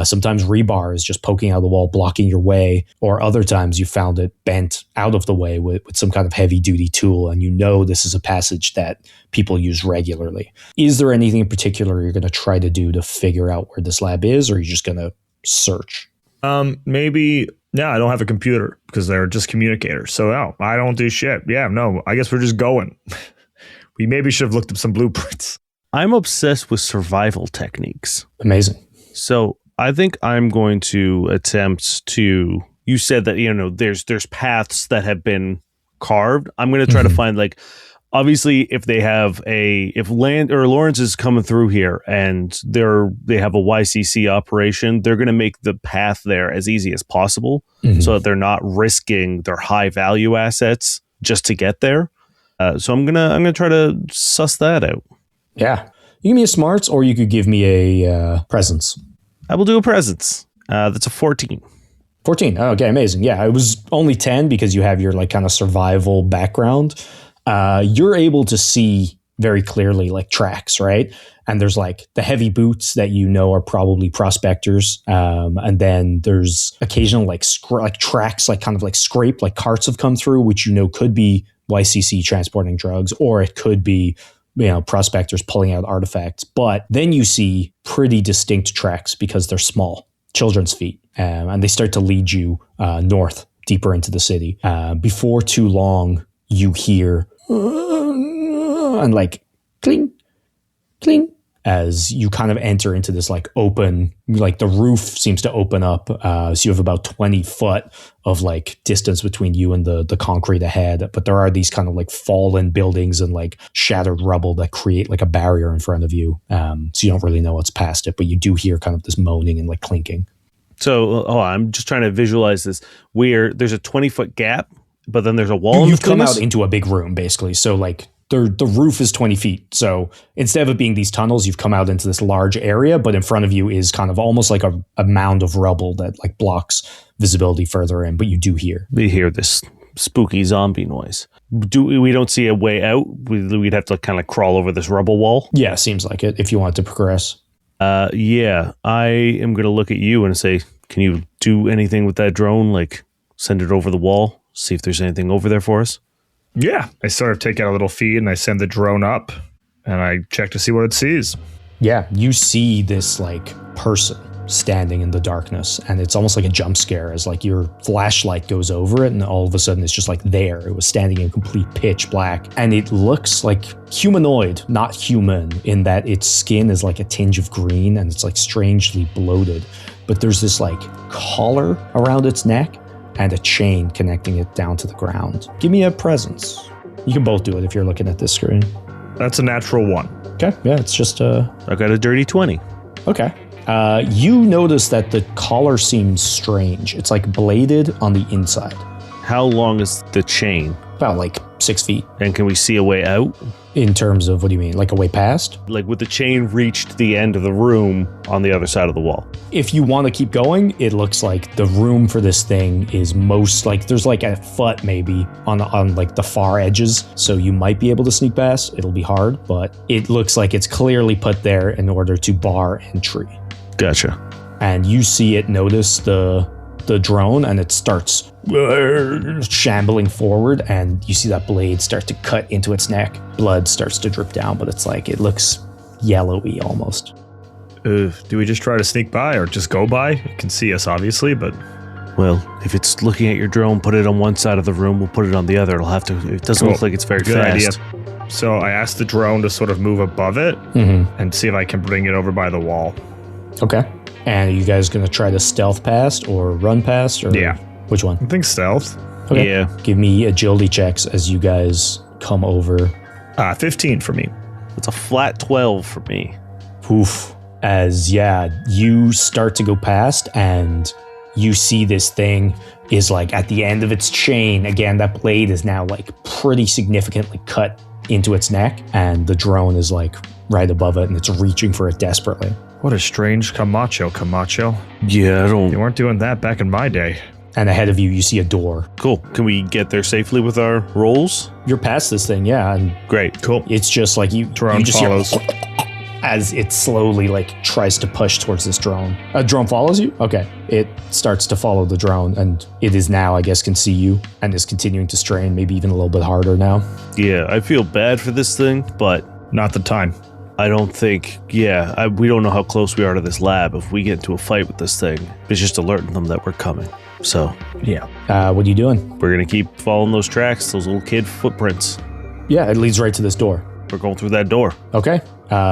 Sometimes rebar is just poking out of the wall, blocking your way, or other times you found it bent out of the way with some kind of heavy duty tool, and you know this is a passage that people use regularly. Is there anything in particular you're going to try to do to figure out where this lab is, or are you just going to search? Maybe, I don't have a computer because they're just communicators. So no, I don't do shit. Yeah, no, I guess we're just going. We maybe should have looked up some blueprints. I'm obsessed with survival techniques. Amazing. So I think I'm going to attempt to, you said that, there's paths that have been carved. I'm going to try to find like, obviously, if they have if Lawrence is coming through here and they have a YCC operation, they're going to make the path there as easy as possible, so that they're not risking their high value assets just to get there. So I'm gonna try to suss that out. Yeah, you give me a smarts, or you could give me a presence. I will do a presence. That's a 14. 14. Oh, okay, amazing. Yeah, it was only 10 because you have your like kind of survival background. You're able to see very clearly like tracks, right? And there's like the heavy boots that you know are probably prospectors. And then there's occasional like tracks, like kind of like scrape, like carts have come through, which you know could be YCC transporting drugs, or it could be, prospectors pulling out artifacts. But then you see pretty distinct tracks because they're small, children's feet, and they start to lead you north, deeper into the city. Before too long, you hear and like cling, cling, as you kind of enter into this like open, like the roof seems to open up. So you have about 20 foot of like distance between you and the concrete ahead. But there are these kind of like fallen buildings and like shattered rubble that create like a barrier in front of you. So you don't really know what's past it, but you do hear kind of this moaning and like clinking. So I'm just trying to visualize this, where there's a 20-foot gap, but then there's a wall. You've come out into a big room, basically. So like the roof is 20 feet. So instead of it being these tunnels, you've come out into this large area, but in front of you is kind of almost like a mound of rubble that like blocks visibility further in, but you do hear. We hear this spooky zombie noise. We don't see a way out? We'd have to kind of crawl over this rubble wall? Yeah, seems like it, if you want to progress. Yeah, I am going to look at you and say, can you do anything with that drone? Like send it over the wall See if there's anything over there for us. Yeah. I sort of take out a little feed and I send the drone up and I check to see what it sees. Yeah, you see this like person standing in the darkness, and it's almost like a jump scare as like your flashlight goes over it and all of a sudden it's just like there. It was standing in complete pitch black, and it looks like humanoid, not human, in that its skin is like a tinge of green and it's like strangely bloated, but there's this like collar around its neck and a chain connecting it down to the ground. Give me a presence. You can both do it if you're looking at this screen. That's a natural 1. Okay, yeah, it's just I got a dirty 20. Okay. You notice that the collar seems strange. It's like bladed on the inside. How long is the chain? About like 6 feet. And can we see a way out? In terms of, what do you mean? Like a way past? Like, would the chain reach to the end of the room on the other side of the wall? If you want to keep going, it looks like the room for this thing is most like there's like a foot maybe on like the far edges. So you might be able to sneak past. It'll be hard, but it looks like it's clearly put there in order to bar entry. Gotcha. And you see it notice the drone, and it starts shambling forward, and you see that blade start to cut into its neck. Blood starts to drip down, but it's like it looks yellowy almost. Do we just try to sneak by or just go by? It can see us, obviously, but... Well, if it's looking at your drone, put it on one side of the room, we'll put it on the other. It'll have to... It doesn't look like it's very Good fast. idea. So I asked the drone to sort of move above it and see if I can bring it over by the wall. Okay. And are you guys going to try to stealth past or run past? Or Yeah. Which one? I think stealth. Okay. Yeah. Give me agility checks as you guys come over. 15 for me. It's a flat 12 for me. Oof. As, you start to go past and you see this thing is like at the end of its chain. Again, that blade is now like pretty significantly cut into its neck, and the drone is like right above it and it's reaching for it desperately. What a strange Camacho. Yeah, I don't... You weren't doing that back in my day. And ahead of you, you see a door. Cool. Can we get there safely with our rolls? You're past this thing, yeah, and Great. Cool. it's just like you just follows. hear as it slowly like tries to push towards this drone. A drone follows you? Okay. It starts to follow the drone, and it is now, I guess, can see you and is continuing to strain, maybe even a little bit harder now. Yeah, I feel bad for this thing, but... Not the time. I don't think... Yeah, we don't know how close we are to this lab. If we get into a fight with this thing, it's just alerting them that we're coming. So... Yeah. What are you doing? We're going to keep following those tracks, those little kid footprints. Yeah, it leads right to this door. We're going through that door. Okay.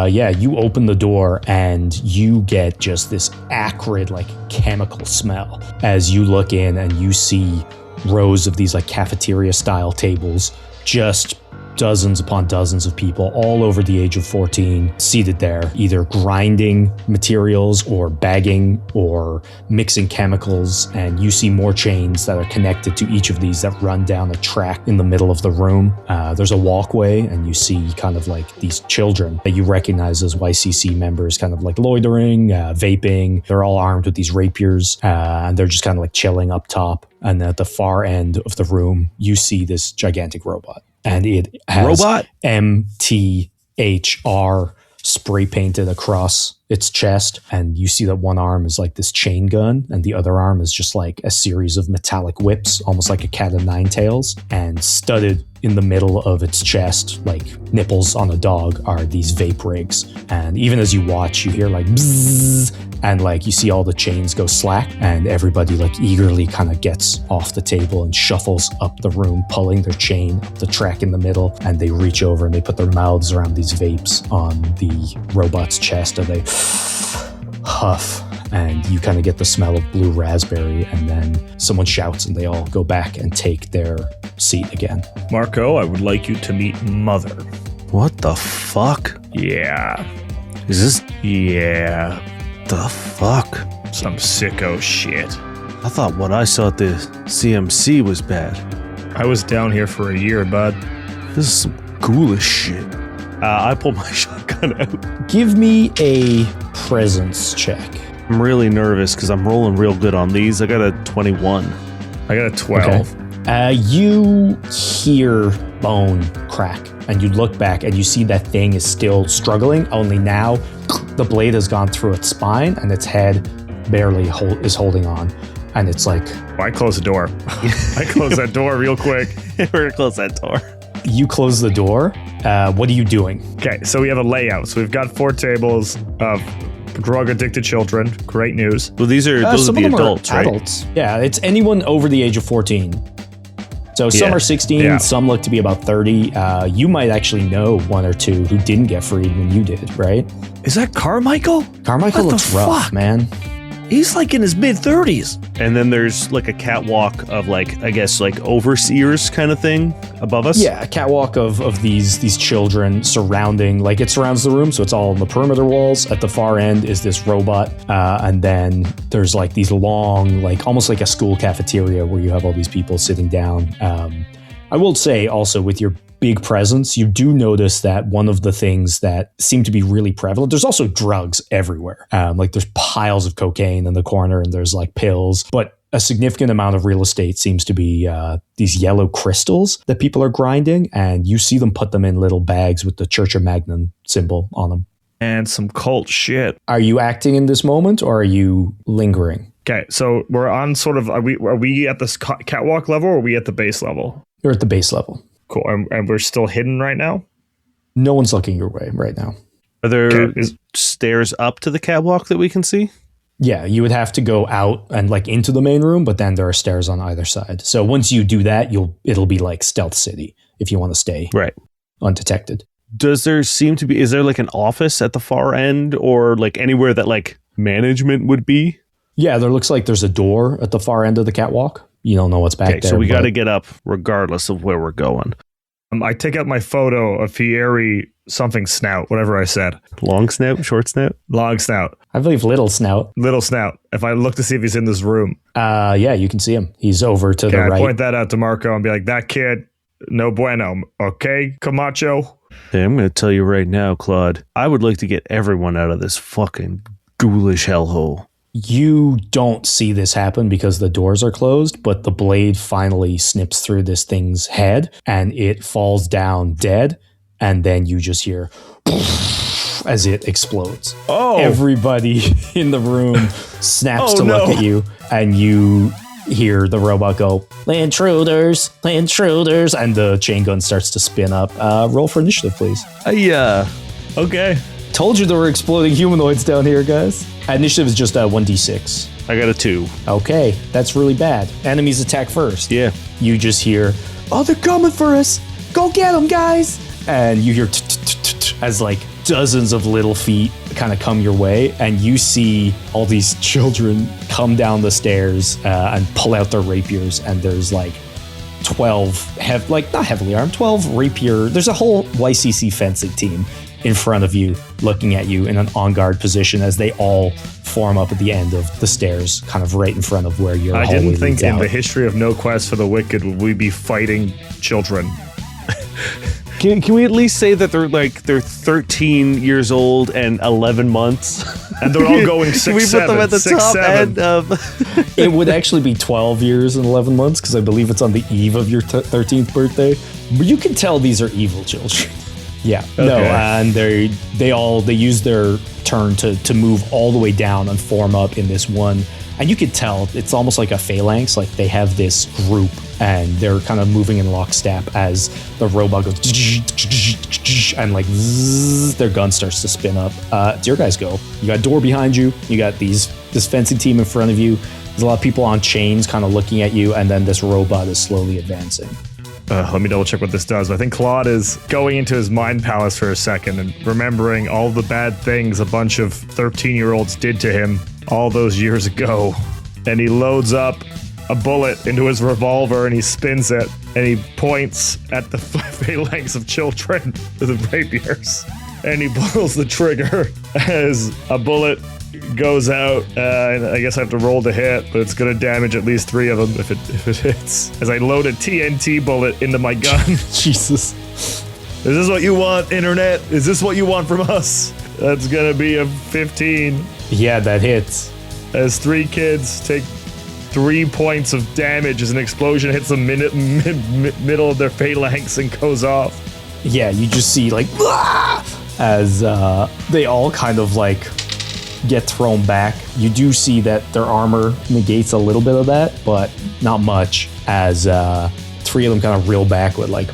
You open the door and you get just this acrid, like chemical smell as you look in and you see rows of these like cafeteria style tables, just dozens upon dozens of people all over the age of 14 seated there, either grinding materials or bagging or mixing chemicals. And you see more chains that are connected to each of these that run down a track in the middle of the room. There's a walkway, and you see kind of like these children that you recognize as YCC members, kind of like loitering, vaping. They're all armed with these rapiers, and they're just kind of like chilling up top. And at the far end of the room, you see this gigantic robot. And it has MTHR spray painted across its chest. And you see that one arm is like this chain gun, and the other arm is just like a series of metallic whips, almost like a cat of nine tails. And studded in the middle of its chest, like nipples on a dog, are these vape rigs. And even as you watch, you hear like bzzz, and like you see all the chains go slack, and everybody like eagerly kind of gets off the table and shuffles up the room, pulling their chain up the track in the middle, and they reach over and they put their mouths around these vapes on the robot's chest, and they huff, and you kind of get the smell of blue raspberry, and then someone shouts and they all go back and take their seat again. Marco, I would like you to meet Mother. What the fuck? Yeah. Is this... Yeah. The fuck? Some sicko shit. I thought what I saw at the CMC was bad. I was down here for a year, bud. This is some ghoulish shit. I pull my shotgun out. Give me a presence check. I'm really nervous because I'm rolling real good on these. I got a 21. I got a 12. Okay. You hear bone crack, and you look back and you see that thing is still struggling, only now the blade has gone through its spine and its head barely is holding on. and it's like I close the door. I close that door real quick. We're gonna close that door. you close the door. What are you doing? Okay, so we have a layout. So we've got 4 tables of drug-addicted children. Great news. Well, those are the adults, right? Adults. Yeah, it's anyone over the age of 14. So some are 16, some look to be about 30. You might actually know 1 or 2 who didn't get freed when you did, right? Is that Carmichael? Carmichael looks rough, man. He's like in his mid-30s. And then there's like a catwalk of like, I guess like overseers kind of thing above us. Yeah, a catwalk of these children surrounding, like it surrounds the room, so it's all on the perimeter walls. At the far end is this robot, and then there's like these long, like almost like a school cafeteria where you have all these people sitting down. I will say also with your big presence, you do notice that one of the things that seem to be really prevalent, there's also drugs everywhere. Like there's piles of cocaine in the corner and there's like pills, but a significant amount of real estate seems to be these yellow crystals that people are grinding, and you see them put them in little bags with the Church of Magnan symbol on them. And some cult shit. Are you acting in this moment or are you lingering? Okay, so we're on sort of, are we at this catwalk level or are we at the base level? You're at the base level. Cool, and we're still hidden right now? No one's looking your way right now. Are there stairs up to the catwalk that we can see? Yeah, you would have to go out and like into the main room, but then there are stairs on either side. So once you do that, it'll be like Stealth City if you want to stay undetected. Does there seem to be, is there like an office at the far end or like anywhere that like management would be? Yeah, there looks like there's a door at the far end of the catwalk. You don't know what's back there. So we got to get up regardless of where we're going. I take out my photo of Fieri something snout, whatever I said. Long snout, short snout? Long snout. I believe little snout. Little snout. If I look to see if he's in this room. Yeah, you can see him. He's over to the right. I point that out to Marco and be like, that kid, no bueno. Okay, Camacho? Hey, I'm going to tell you right now, Claude, I would like to get everyone out of this fucking ghoulish hellhole. You don't see this happen because the doors are closed, but the blade finally snips through this thing's head and it falls down dead. And then you just hear as it explodes. Oh, everybody in the room snaps to look at you, and you hear the robot go, intruders, intruders, and the chain gun starts to spin up. Roll for initiative, please. Okay. Told you there were exploding humanoids down here, guys. Initiative is just 1d6. I got a 2. Okay, that's really bad. Enemies attack first. Yeah. You just hear, oh, they're coming for us. Go get them, guys. And you hear as like dozens of little feet kind of come your way, and you see all these children come down the stairs and pull out their rapiers, and there's like 12, not heavily armed, 12 rapier. There's a whole YCC fencing team in front of you, looking at you in an on-guard position as they all form up at the end of the stairs, kind of right in front of where your hallway leads out. I didn't think in the history of No Quest for the Wicked would we be fighting children. Can we at least say that they're 13 years old and 11 months? And they're all going 6'7". We put them at the top end of... It would actually be 12 years and 11 months, because I believe it's on the eve of your 13th birthday. But you can tell these are evil children. Yeah, okay. No, and they use their turn to move all the way down and form up in this one. And you could tell it's almost like a phalanx, like they have this group and they're kind of moving in lockstep as the robot goes and like zzz, their gun starts to spin up. It's your guys' go. You got a door behind you. You got this fencing team in front of you. There's a lot of people on chains kind of looking at you, and then this robot is slowly advancing. Let me double check what this does. I think Claude is going into his mind palace for a second and remembering all the bad things a bunch of 13-year-olds did to him all those years ago. And he loads up a bullet into his revolver and he spins it and he points at the phalanx of children with the rapiers. And he pulls the trigger as a bullet goes out. And I guess I have to roll to hit, but it's going to damage at least 3 of them if it hits. As I load a TNT bullet into my gun. Jesus. Is this what you want, internet? Is this what you want from us? That's going to be a 15. Yeah, that hits. As 3 kids take 3 points of damage as an explosion hits the middle of their phalanx and goes off. Yeah, you just see like as they all kind of like get thrown back. You do see that their armor negates a little bit of that, but not much, as 3 of them kind of reel back with like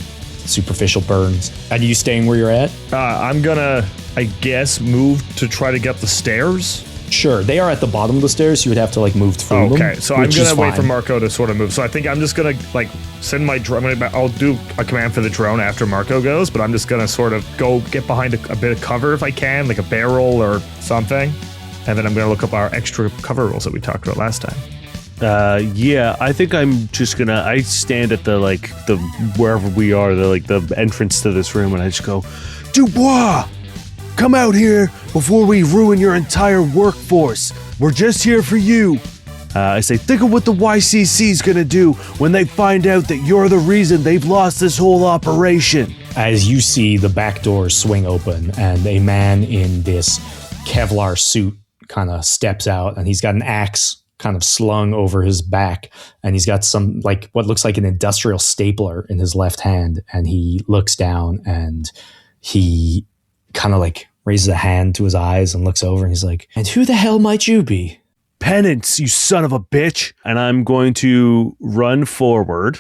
superficial burns. Are you staying where you're at? I'm gonna, I guess, move to try to get up the stairs. Sure, they are at the bottom of the stairs. You would have to like move through them. Okay, so I'm gonna wait for Marco to sort of move. So I think I'm just gonna like send my drone. I'll do a command for the drone after Marco goes, but I'm just gonna sort of go get behind a bit of cover if I can, like a barrel or something, and then I'm gonna look up our extra cover rules that we talked about last time. Yeah, I think I'm just gonna. I stand at the wherever we are, the entrance to this room, and I just go, Dubois, come out here before we ruin your entire workforce. We're just here for you. I say, think of what the YCC's gonna do when they find out that you're the reason they've lost this whole operation. As you see the back doors swing open and a man in this Kevlar suit kind of steps out, and he's got an axe kind of slung over his back, and he's got some like what looks like an industrial stapler in his left hand, and he looks down and he kind of like raises a hand to his eyes and looks over, and he's like, and who the hell might you be? Penance, you son of a bitch. And I'm going to run forward,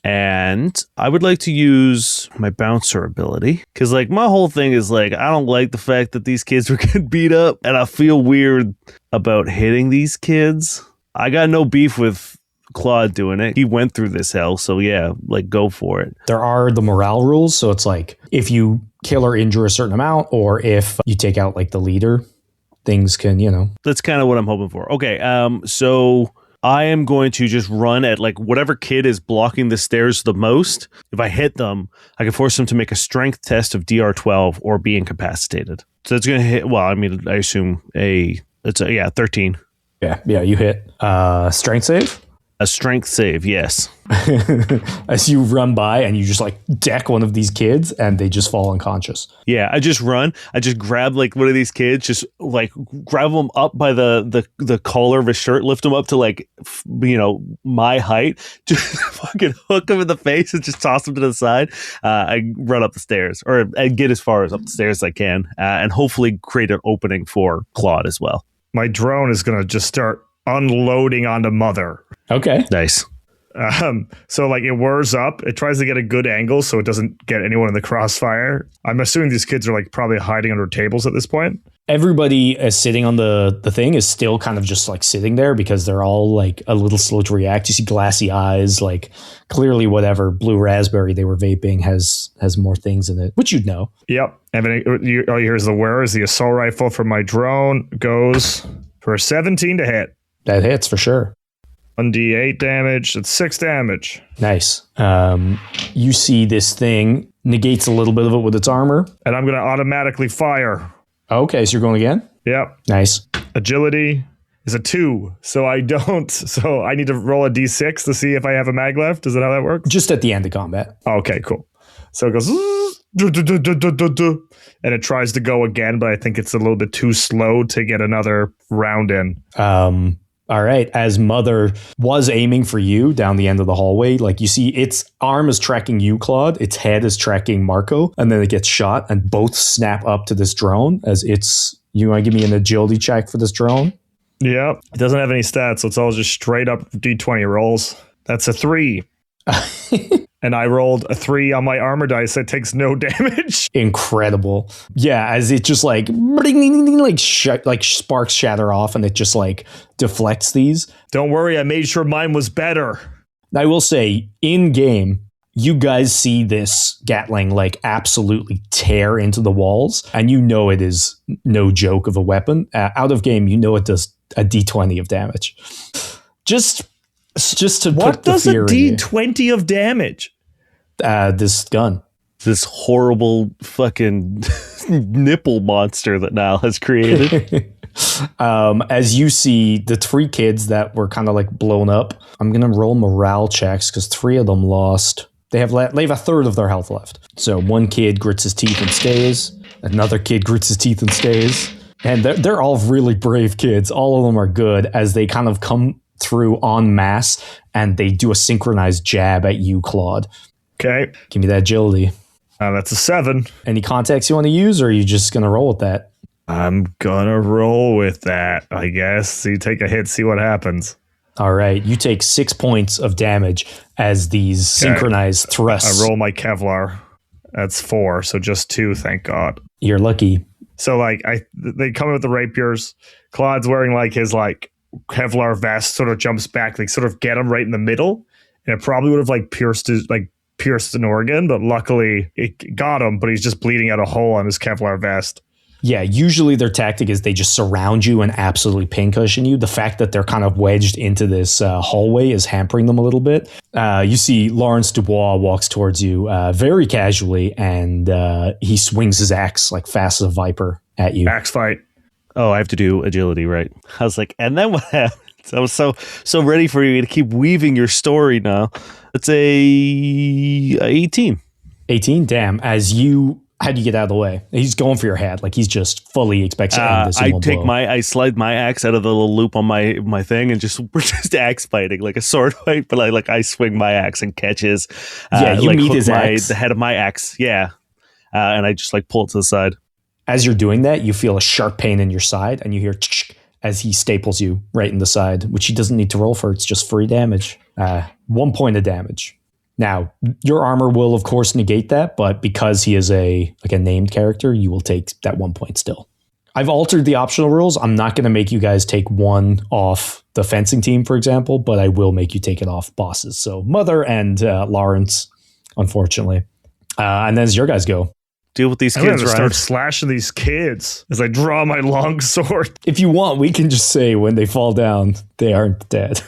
and I would like to use my bouncer ability, because like my whole thing is like, I don't like the fact that these kids were getting beat up, and I feel weird about hitting these kids. I got no beef with Claude doing it. He went through this hell, so yeah, like go for it. There are the morale rules, so it's like if you kill or injure a certain amount, or if you take out like the leader, things can, That's kind of what I'm hoping for. Okay, so I am going to just run at like whatever kid is blocking the stairs the most. If I hit them, I can force them to make a strength test of DR12 or be incapacitated. So it's going to hit, well, I mean, I assume it's a 13. Yeah, you hit. Strength save? A strength save, yes. As you run by and you just like deck one of these kids and they just fall unconscious. Yeah, I just run. I just grab like one of these kids, just like grab them up by the collar of his shirt, lift them up to like, my height, just fucking hook him in the face and just toss him to the side. I run up the stairs, or I get as far as up the stairs as I can, and hopefully create an opening for Claude as well. My drone is going to just start unloading onto Mother. Okay. Nice. So like it whirs up, it tries to get a good angle so it doesn't get anyone in the crossfire. I'm assuming these kids are like probably hiding under tables at this point. Everybody is sitting on the thing is still kind of just like sitting there because they're all like a little slow to react. You see glassy eyes, like clearly whatever blue raspberry they were vaping has more things in it, which you'd know. Yep. And then all you hear is the assault rifle from my drone goes for a 17 to hit. That hits for sure. 1d8 damage. That's 6 damage. Nice. You see this thing negates a little bit of it with its armor. And I'm going to automatically fire. Okay, so you're going again? Yep. Nice. Agility is a 2, so I don't. So I need to roll a d6 to see if I have a mag left. Is that how that works? Just at the end of combat. Okay, cool. So it goes, and it tries to go again, but I think it's a little bit too slow to get another round in. All right. As Mother was aiming for you down the end of the hallway, like you see its arm is tracking you, Claude. Its head is tracking Marco. And then it gets shot and both snap up to this drone as you want to give me an agility check for this drone? Yeah. It doesn't have any stats, so it's all just straight up D20 rolls. That's a 3. And I rolled a 3 on my armor dice that takes no damage. Incredible. Yeah, as it just like sparks shatter off and it just like deflects these. Don't worry, I made sure mine was better. I will say, in game, you guys see this Gatling like absolutely tear into the walls, and you know it is no joke of a weapon. Out of game, you know it does a D20 of damage. Just to what put the does a fear in D20 of damage? This gun. This horrible fucking nipple monster that Niall has created. As you see the 3 kids that were kind of like blown up, I'm going to roll morale checks because 3 of them lost. They have a third of their health left. So one kid grits his teeth and stays. Another kid grits his teeth and stays. And they're all really brave kids. All of them are good as they kind of come through en masse and they do a synchronized jab at you, Claude. Okay. Give me that agility. That's a 7. Any context you want to use, or are you just going to roll with that? I'm gonna roll with that, I guess. So you take a hit, see what happens. All right. You take 6 points of damage as these synchronized thrusts. I roll my Kevlar. That's 4, so just 2, thank God. You're lucky. So like they come in with the rapiers. Claude's wearing like his like Kevlar vest, sort of jumps back, they sort of get him right in the middle. And it probably would have like pierced an organ, but luckily it got him, but he's just bleeding out a hole on his Kevlar vest. Yeah, usually their tactic is they just surround you and absolutely pincushion you. The fact that they're kind of wedged into this hallway is hampering them a little bit. You see Lawrence Dubois walks towards you very casually, and he swings his axe like fast as a viper at you. Axe fight. Oh, I have to do agility, right? I was like, and then what happens? I was so ready for you to keep weaving your story now. It's a 18. 18? Damn. How do you get out of the way? He's going for your head. Like he's just fully expects to end this in one blow. I slide my axe out of the little loop on my thing, and we're just axe fighting, like a sword fight. But I swing my axe and catch his. You meet his axe. The head of my axe. Yeah, and I just pull it to the side. As you're doing that, you feel a sharp pain in your side, and you hear as he staples you right in the side, which he doesn't need to roll for. It's just free damage. 1 point of damage. Now, your armor will, of course, negate that, but because he is a named character, you will take that 1 point still. I've altered the optional rules. I'm not going to make you guys take one off the fencing team, for example, but I will make you take it off bosses. So Mother and Lawrence, unfortunately. And then as your guys go. Deal with these I'm kids, going to start slashing these kids as I draw my long sword. If you want, we can just say when they fall down, they aren't dead.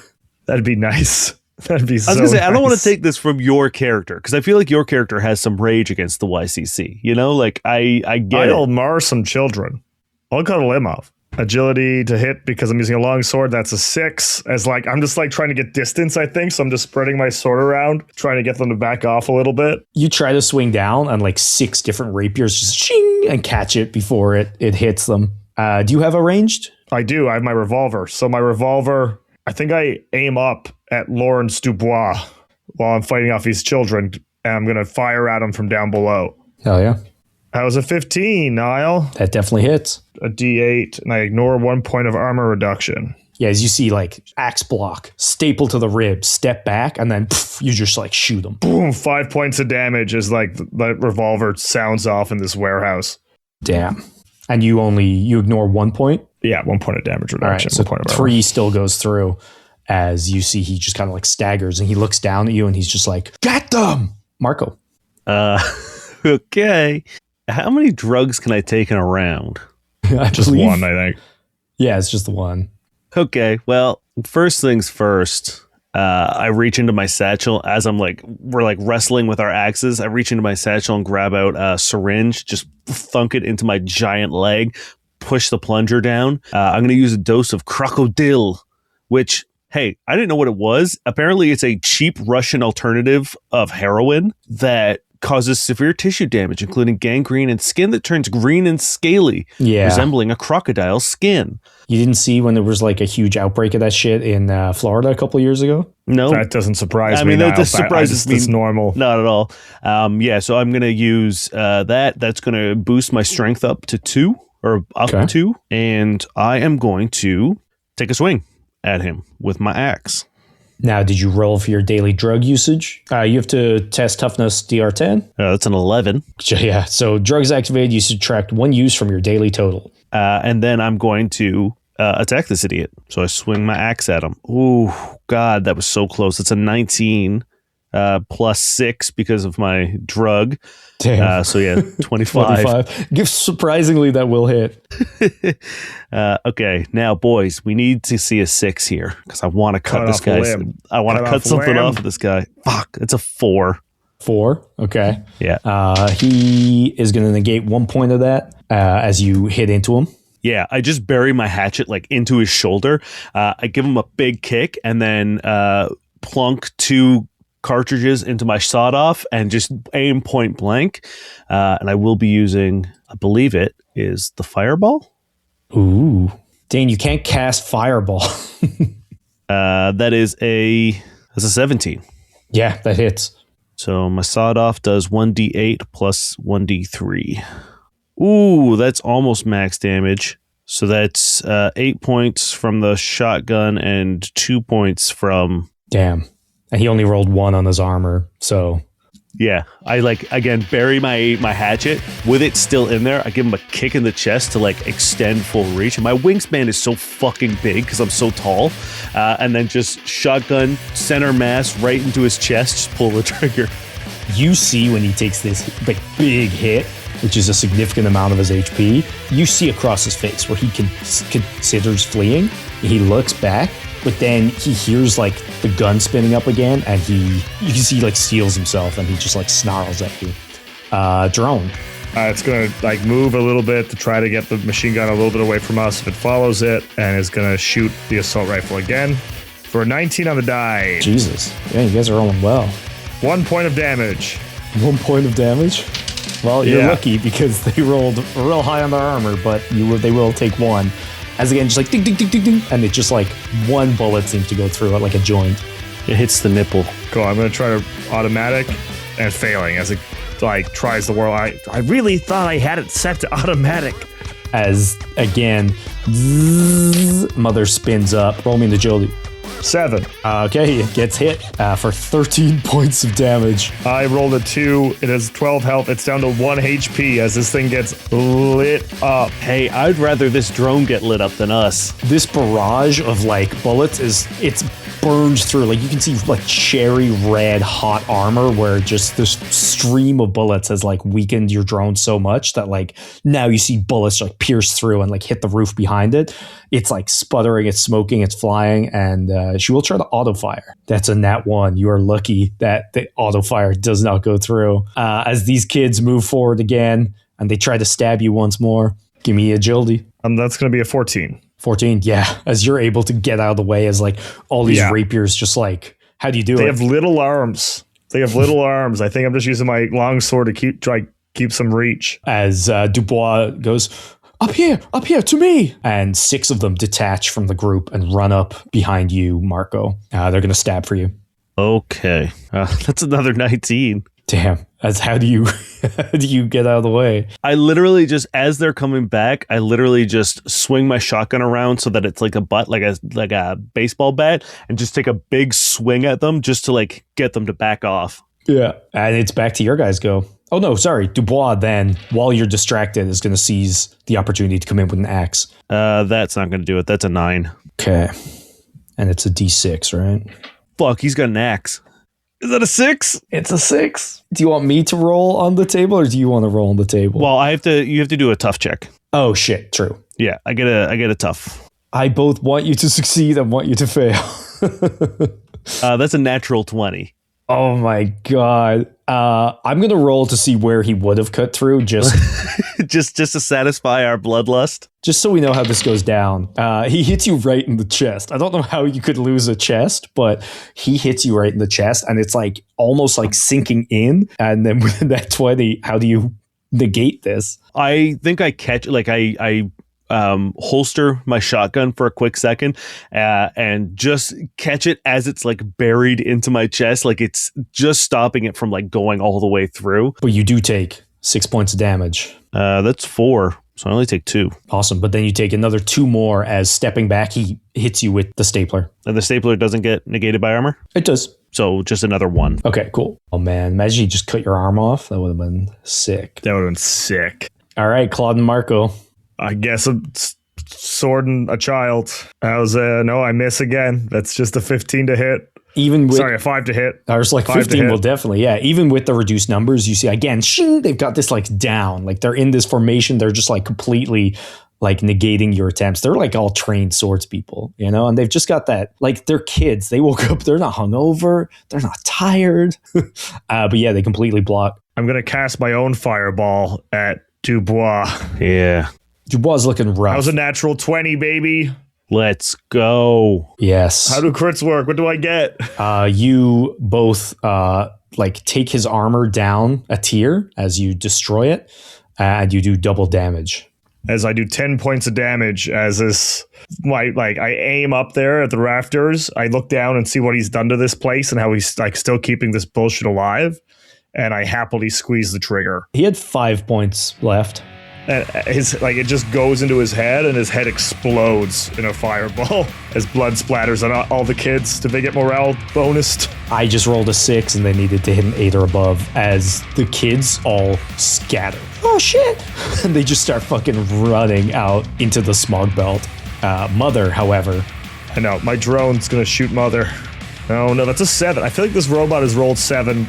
That'd be nice. That'd be so I was going to say, nice. I don't want to take this from your character, because I feel like your character has some rage against the YCC. You know, I get I'll mar some children. I'll cut a limb off. Agility to hit because I'm using a long sword. That's a 6. I'm just trying to get distance, I think. So I'm just spreading my sword around, trying to get them to back off a little bit. You try to swing down and 6 different rapiers just shing and catch it before it hits them. Do you have a ranged? I do. I have my revolver. So my revolver, I think I aim up at Lawrence Dubois while I'm fighting off these children, and I'm going to fire at him from down below. Hell yeah. That was a 15, Niall. That definitely hits. A D8, and I ignore 1 point of armor reduction. Yeah, as you see, axe block, staple to the ribs, step back, and then you just shoot them. Boom, 5 points of damage as the revolver sounds off in this warehouse. Damn. And you ignore 1 point? Yeah, 1 point of damage reduction. All right, so 3 still goes through as you see he just kind of staggers and he looks down at you and he's just get them! Marco. Okay. How many drugs can I take in a round? Just one, I think. Yeah, it's just the one. Okay, well, first things first. I reach into my satchel as we're wrestling with our axes. I reach into my satchel and grab out a syringe, just thunk it into my giant leg, push the plunger down. I'm going to use a dose of crocodile, which, hey, I didn't know what it was. Apparently, it's a cheap Russian alternative of heroin that causes severe tissue damage, including gangrene and skin that turns green and scaly, resembling a crocodile's skin. You didn't see when there was a huge outbreak of that shit in Florida a couple of years ago? No. That doesn't surprise me now. That surprises me. It's normal. Not at all. So I'm going to use that. That's going to boost my strength up to 2 or up 2. And I am going to take a swing at him with my axe. Now, did you roll for your daily drug usage? You have to test toughness DR10. That's an 11. Yeah, so drugs activated, you subtract 1 use from your daily total. And then I'm going to attack this idiot. So I swing my axe at him. Ooh, God, that was so close. It's a 19 plus 6 because of my drug. Damn. 25. Surprisingly, that will hit. Okay, now, boys, we need to see a 6 here because I want to cut this guy. I want to cut something off of this guy. Fuck, it's a 4. 4? Okay. Yeah. He is going to negate 1 point of that as you hit into him. Yeah, I just bury my hatchet into his shoulder. I give him a big kick and then plunk 2 cartridges into my sawed off and just aim point blank. And I will be using, I believe it is the fireball. Ooh. Dane, you can't cast fireball. That's a 17. Yeah, that hits. So my sawed off does 1d8 plus 1d3. Ooh, that's almost max damage. So that's 8 points from the shotgun and 2 points from... Damn. And he only rolled 1 on his armor, so... Yeah, I again, bury my hatchet with it still in there. I give him a kick in the chest to extend full reach. And my wingspan is so fucking big because I'm so tall. And then just shotgun, center mass right into his chest, just pull the trigger. You see when he takes this big hit, which is a significant amount of his HP, you see across his face where he considers fleeing. He looks back, but then he hears the gun spinning up again, and you can see steals himself, and he just snarls at you. Drone. It's gonna move a little bit to try to get the machine gun a little bit away from us if it follows it, and is gonna shoot the assault rifle again for a 19 on the die. Jesus, yeah, you guys are rolling well. 1 point of damage. 1 point of damage? Well, you're lucky because they rolled real high on their armor, but they will take 1. As again, just ding, ding, ding, ding, ding, and it just one bullet seems to go through it like a joint. It hits the nipple. Cool, I'm going to try to automatic and failing as it tries the whirl. I really thought I had it set to automatic. As again, zzz, mother spins up. Roll me the agility. 7. Okay, it gets hit for 13 points of damage. I rolled a 2. It has 12 health. It's down to 1 HP as this thing gets lit up. Hey, I'd rather this drone get lit up than us. This barrage of bullets it's burned through. You can see cherry red hot armor where just this stream of bullets has weakened your drone so much that now you see bullets pierce through and hit the roof behind it. It's sputtering, it's smoking, it's flying, and she will try to auto fire. That's a nat 1. You are lucky that the auto fire does not go through. As these kids move forward again and they try to stab you once more, give me agility. That's going to be a 14. 14, yeah. As you're able to get out of the way as all these rapiers just how do you do it? They have little arms. I think I'm just using my long sword to keep some reach. As Dubois goes, up here, to me. And 6 of them detach from the group and run up behind you, Marco. They're going to stab for you. Okay. That's another 19. Damn. How do you get out of the way? I literally just, as they're coming back, I literally just swing my shotgun around so that it's like a butt, like a baseball bat, and just take a big swing at them just to get them to back off. Yeah. And it's back to your guys' go. Oh, no, sorry. Dubois then, while you're distracted, is going to seize the opportunity to come in with an axe. That's not going to do it. That's a 9. Okay. And it's a D6, right? Fuck, he's got an axe. Is that a 6? It's a 6. Do you want me to roll on the table or do you want to roll on the table? Well, you have to do a tough check. Oh, shit. True. Yeah, I get a tough. I both want you to succeed and want you to fail. That's a natural 20. Oh my God. I'm going to roll to see where he would have cut through just to satisfy our bloodlust. Just so we know how this goes down. He hits you right in the chest. I don't know how you could lose a chest, but he hits you right in the chest and it's almost sinking in. And then with that 20, how do you negate this? I think I catch, I holster my shotgun for a quick second and just catch it as it's buried into my chest, it's just stopping it from going all the way through. But you do take 6 points of damage. That's 4, so I only take 2. Awesome. But then you take another 2 more as stepping back he hits you with the stapler. And the stapler doesn't get negated by armor? It does. So just another 1. Okay, cool. Oh man, imagine you just cut your arm off. That would have been sick. All right, Claude and Marco. I guess I'm swording a child. No, I miss again. That's just a 15 to hit. A 5 to hit. Ours 15 will definitely, yeah. Even with the reduced numbers, you see again, shing, they've got this down. They're in this formation. They're just completely negating your attempts. They're all trained swords people, and they've just got that, they're kids. They woke up, they're not hungover, they're not tired. But yeah, they completely block. I'm going to cast my own fireball at Dubois. Yeah. Dubois is looking rough. That was a natural 20, baby. Let's go. Yes. How do crits work? What do I get? You both take his armor down a tier as you destroy it, and you do double damage. As I do 10 points of damage, as this, I aim up there at the rafters. I look down and see what he's done to this place and how he's still keeping this bullshit alive. And I happily squeeze the trigger. He had 5 points left. And it just goes into his head, and his head explodes in a fireball as blood splatters on all the kids. Did they get morale bonused? I just rolled a 6, and they needed to hit an 8 or above as the kids all scatter. Oh shit! And they just start fucking running out into the smog belt. Mother, however, I know, my drone's gonna shoot Mother. No, that's a 7. I feel like this robot has rolled 7.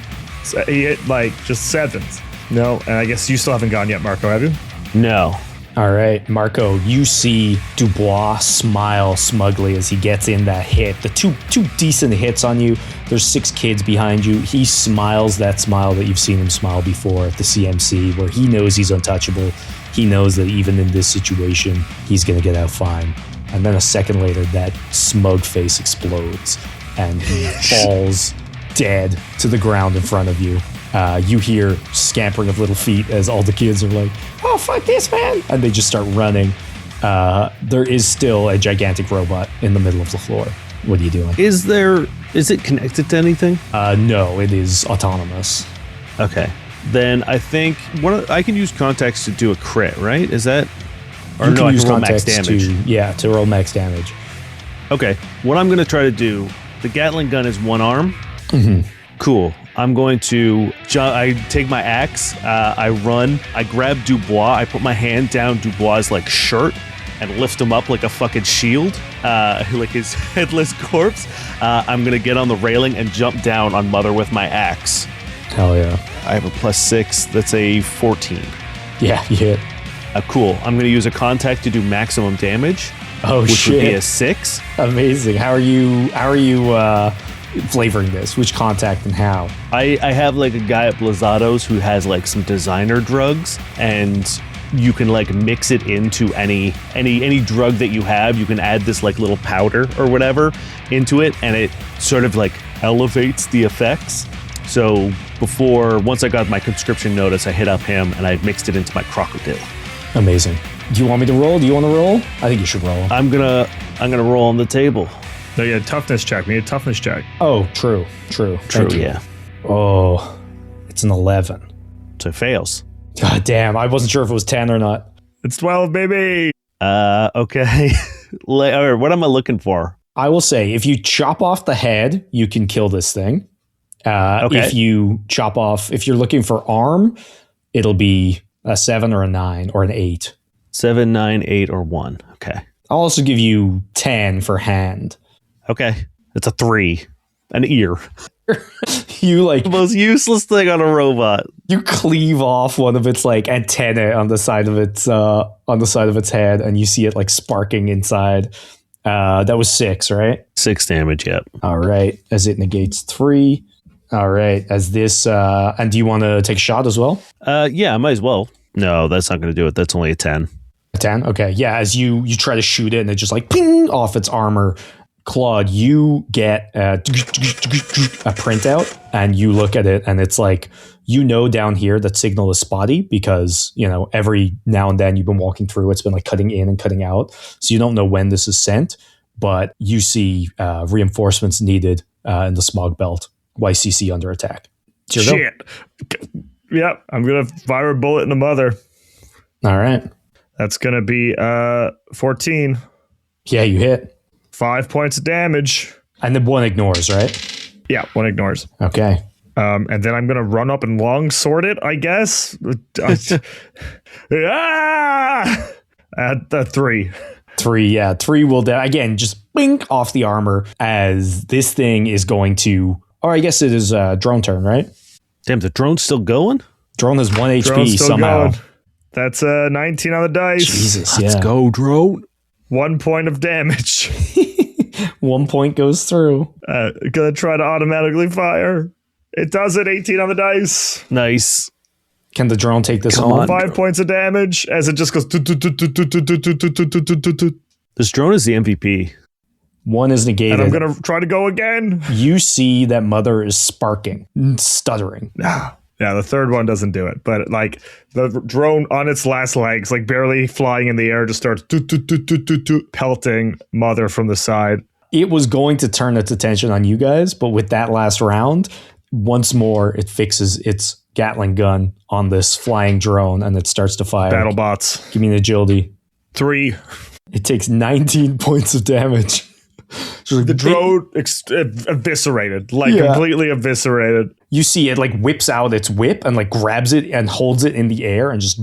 He hit just 7s. No, and I guess you still haven't gone yet, Marco, have you? No. All right, Marco, you see Dubois smile smugly as he gets in that hit. The two decent hits on you. There's 6 kids behind you. He smiles that smile that you've seen him smile before at the CMC, where he knows he's untouchable. He knows that even in this situation, he's going to get out fine. And then a second later, that smug face explodes, and he falls dead to the ground in front of you. You hear scampering of little feet as all the kids are like, "Oh, fuck this, man!" And they just start running. There is still a gigantic robot in the middle of the floor. What are you doing? Is it connected to anything? No, it is autonomous. Okay. Then I think I can use contacts to do a crit, right? Is that? Or You no, can I use can roll max contacts damage. to roll max damage. Okay. What I'm going to try to do, the Gatling gun is one arm. Mm-hmm. Cool. I'm going to I take my axe, I run, I grab Dubois, I put my hand down Dubois' shirt and lift him up like a fucking shield, like his headless corpse. I'm going to get on the railing and jump down on Mother with my axe. Hell yeah. I have a +6, that's a 14. Yeah, you hit. Cool. I'm going to use a contact to do maximum damage. Oh, which shit. would be a 6. Amazing. How are you flavoring this? Which contact and how? I have a guy at Blazzado's who has some designer drugs, and you can mix it into any drug that you have. You can add this little powder or whatever into it, and it sort of elevates the effects. So once I got my conscription notice, I hit up him and I mixed it into my crocodile. Amazing. Do you want me to roll? Do you want to roll? I think you should roll. I'm gonna roll on the table. No, yeah, toughness check. We need a toughness check. Oh, true. Thank you. Yeah. Oh, it's an 11. So it fails. God damn, I wasn't sure if it was 10 or not. It's 12, baby. Okay. All right, what am I looking for? I will say, if you chop off the head, you can kill this thing. Okay. If you're looking for arm, it'll be a 7 or a 9 or an 8. 7, 9, 8, or 1. Okay. I'll also give you 10 for hand. Okay. It's a 3. An ear. You The most useless thing on a robot. you cleave off one of its antennae on the side of its head, and you see it sparking inside. That was 6, right? 6 damage, yep. All right. As it negates 3. All right. As this, and do you want to take a shot as well? Yeah, I might as well. No, that's not going to do it. That's only a 10. A 10? Okay. Yeah. As you try to shoot it and it just ping off its armor. Claude, you get a printout and you look at it and it's down here that signal is spotty because, every now and then you've been walking through, it's been cutting in and cutting out. So you don't know when this is sent, but you see reinforcements needed in the smog belt. YCC under attack. Shit. Yep, I'm going to fire a bullet in the Mother. All right. That's going to be 14. Yeah, you hit. 5 points of damage. And then 1 ignores, right? Yeah, 1 ignores. Okay. And then I'm going to run up and long sword it, I guess. At the 3. 3, yeah. 3 will, again, just blink off the armor as this thing is going to, or I guess it is drone turn, right? Damn, the drone's still going? Drone has 1 Drone's HP still somehow. going. That's 19 on the dice. Jesus, Let's go, drone. 1 point of damage. 1 point goes through. Gonna try to automatically fire. It does it. 18 on the dice. Nice. Can the drone take this Come home? on. 5 points of damage as it just goes. This drone is the MVP. 1 is negated. And I'm gonna try to go again. You see that Mother is sparking, stuttering. Yeah, the third one doesn't do it, but the drone on its last legs, barely flying in the air, just starts pelting Mother from the side. It was going to turn its attention on you guys, but with that last round, Once more, it fixes its Gatling gun on this flying drone and it starts to fire. Battle bots. Give me an agility. 3. It takes 19 points of damage. The drone eviscerated, completely eviscerated. You see it like whips out its whip and like grabs it and holds it in the air and just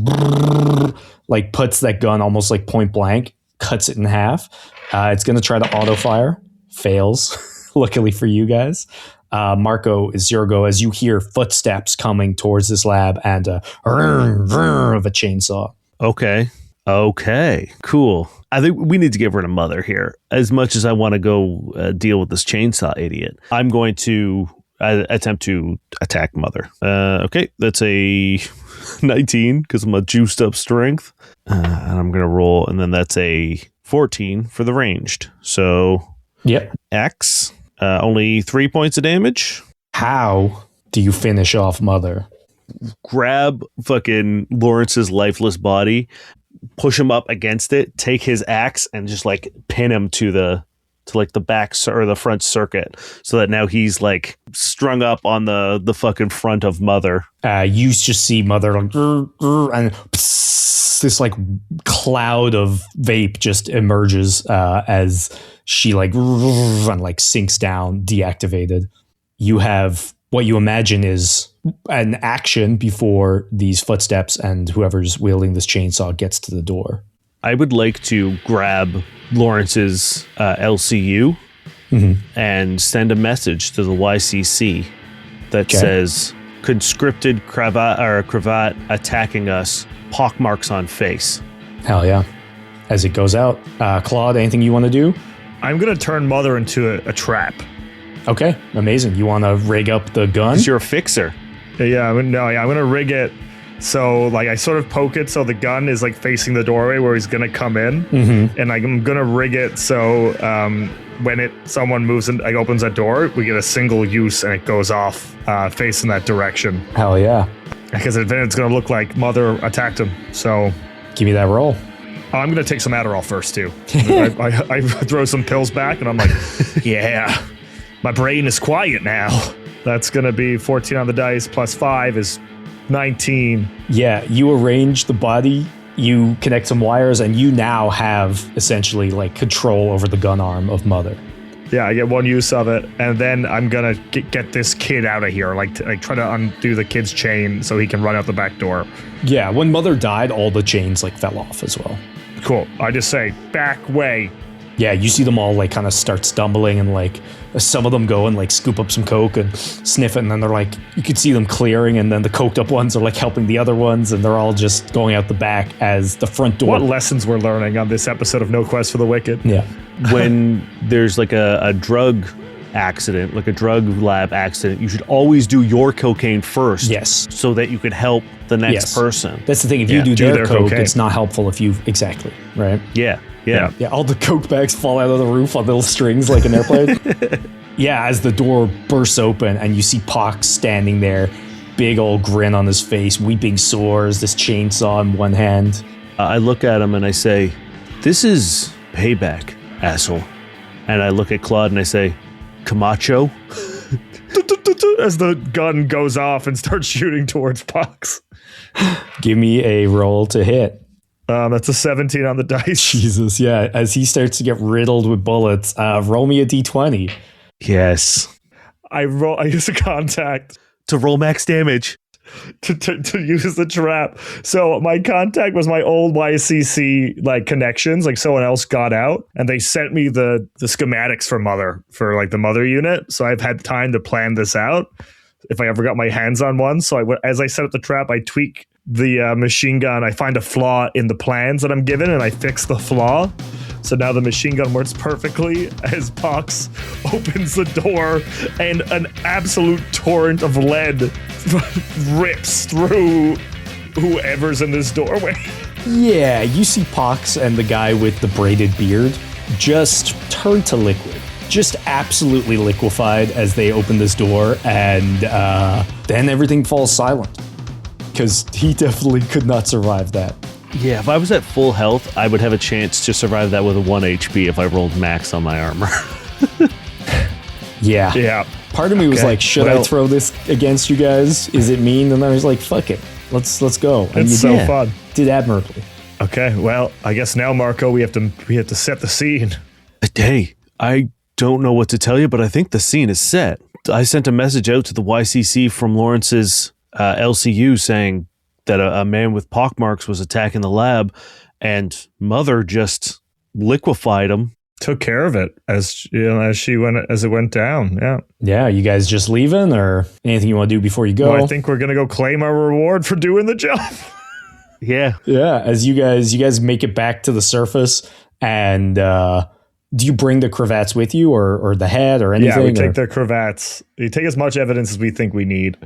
like puts that gun almost like point blank, cuts it in half. It's going to try to auto fire. Fails. Luckily for you guys. Marco, is your go as you hear footsteps coming towards this lab and of a chainsaw. Okay, cool. I think we need to get rid of Mother here. As much as I want to go deal with this chainsaw idiot, I'm going to attempt to attack Mother. Okay, that's a 19 because I'm a juiced up strength. And I'm going to roll, and then that's a 14 for the ranged. So, yep. X, only 3 points of damage. How do you finish off Mother? Grab fucking Lawrence's lifeless body, push him up against it, take his axe, and just like pin him to the back or the front circuit, so that now he's like strung up on the fucking front of Mother. You just see Mother like, and this like cloud of vape just emerges as she like sinks down, deactivated. You have what you imagine is an action before these footsteps and whoever's wielding this chainsaw gets to the door. I would like to grab Lawrence's LCU and send a message to the YCC that says, conscripted KRAVAT attacking us, pockmarks on face. Hell yeah. As it goes out, Claude, anything you want to do? I'm going to turn Mother into a trap. Okay, amazing. You want to rig up the gun? Because you're a fixer. Yeah, I'm going to rig it so like I sort of poke it so the gun is like facing the doorway where he's going to come in. And I'm going to rig it so when someone moves in, like opens that door, we get a single use and it goes off facing that direction. Hell yeah. Because then it's going to look like Mother attacked him. So give me that roll. I'm going to take some Adderall first too. I throw some pills back and I'm like, yeah, my brain is quiet now. That's going to be 14 on the dice plus 5 is 19. Yeah, you arrange the body, you connect some wires, and you now have essentially like control over the gun arm of Mother. Yeah, I get one use of it, and then I'm gonna get this kid out of here, like try to undo the kid's chain so he can run out the back door. Yeah, when Mother died, all the chains like fell off as well. Cool. I just say, back way. Yeah, you see them all like kind of start stumbling and like some of them go and like scoop up some coke and sniff it, and then they're like, you could see them clearing, and then the coked up ones are like helping the other ones, and they're all just going out the back as the front door. What lessons we're learning on this episode of No Quest for the Wicked? Yeah. When there's like a drug accident, like a drug lab accident, you should always do your cocaine first. Yes. So that you could help the next person. That's the thing. If you do their coke, it's not helpful if you... Exactly. Right? Yeah. Yeah, all the coke bags fall out of the roof on little strings like an airplane. Yeah, as the door bursts open and you see Pox standing there, big old grin on his face, weeping sores, this chainsaw in one hand. I look at him and I say, this is payback, asshole. And I look at Claude and I say, Camacho? As the gun goes off and starts shooting towards Pox. Give me a roll to hit. That's a 17 on the dice. Jesus, yeah. As he starts to get riddled with bullets, roll me a d20. Yes. I use a contact to roll max damage. To use the trap. So my contact was my old YCC like connections. Like someone else got out and they sent me the schematics for Mother, for like the Mother unit. So I've had time to plan this out if I ever got my hands on one. So as I set up the trap, I tweak the machine gun. I find a flaw in the plans that I'm given and I fix the flaw. So now the machine gun works perfectly as Pox opens the door and an absolute torrent of lead rips through whoever's in this doorway. Yeah, you see Pox and the guy with the braided beard just turn to liquid. Just absolutely liquefied as they open this door, and then everything falls silent. Because he definitely could not survive that. Yeah, if I was at full health, I would have a chance to survive that with a 1 HP if I rolled max on my armor. Yeah. Part of me was like, should I throw this against you guys? Is it mean? And I was like, fuck it. Let's go. And it's so fun. Did admirably. Okay, well, I guess now, Marco, we have to set the scene. Hey, I don't know what to tell you, but I think the scene is set. I sent a message out to the YCC from Lawrence's LCU saying that a man with pockmarks was attacking the lab, and Mother just liquefied him. Took care of it as it went down. Yeah. Yeah. You guys just leaving, or anything you want to do before you go? Well, I think we're gonna go claim our reward for doing the job. Yeah. Yeah. As you guys make it back to the surface, and do you bring the cravats with you, or the head, or anything? Yeah, we take the cravats. We take as much evidence as we think we need.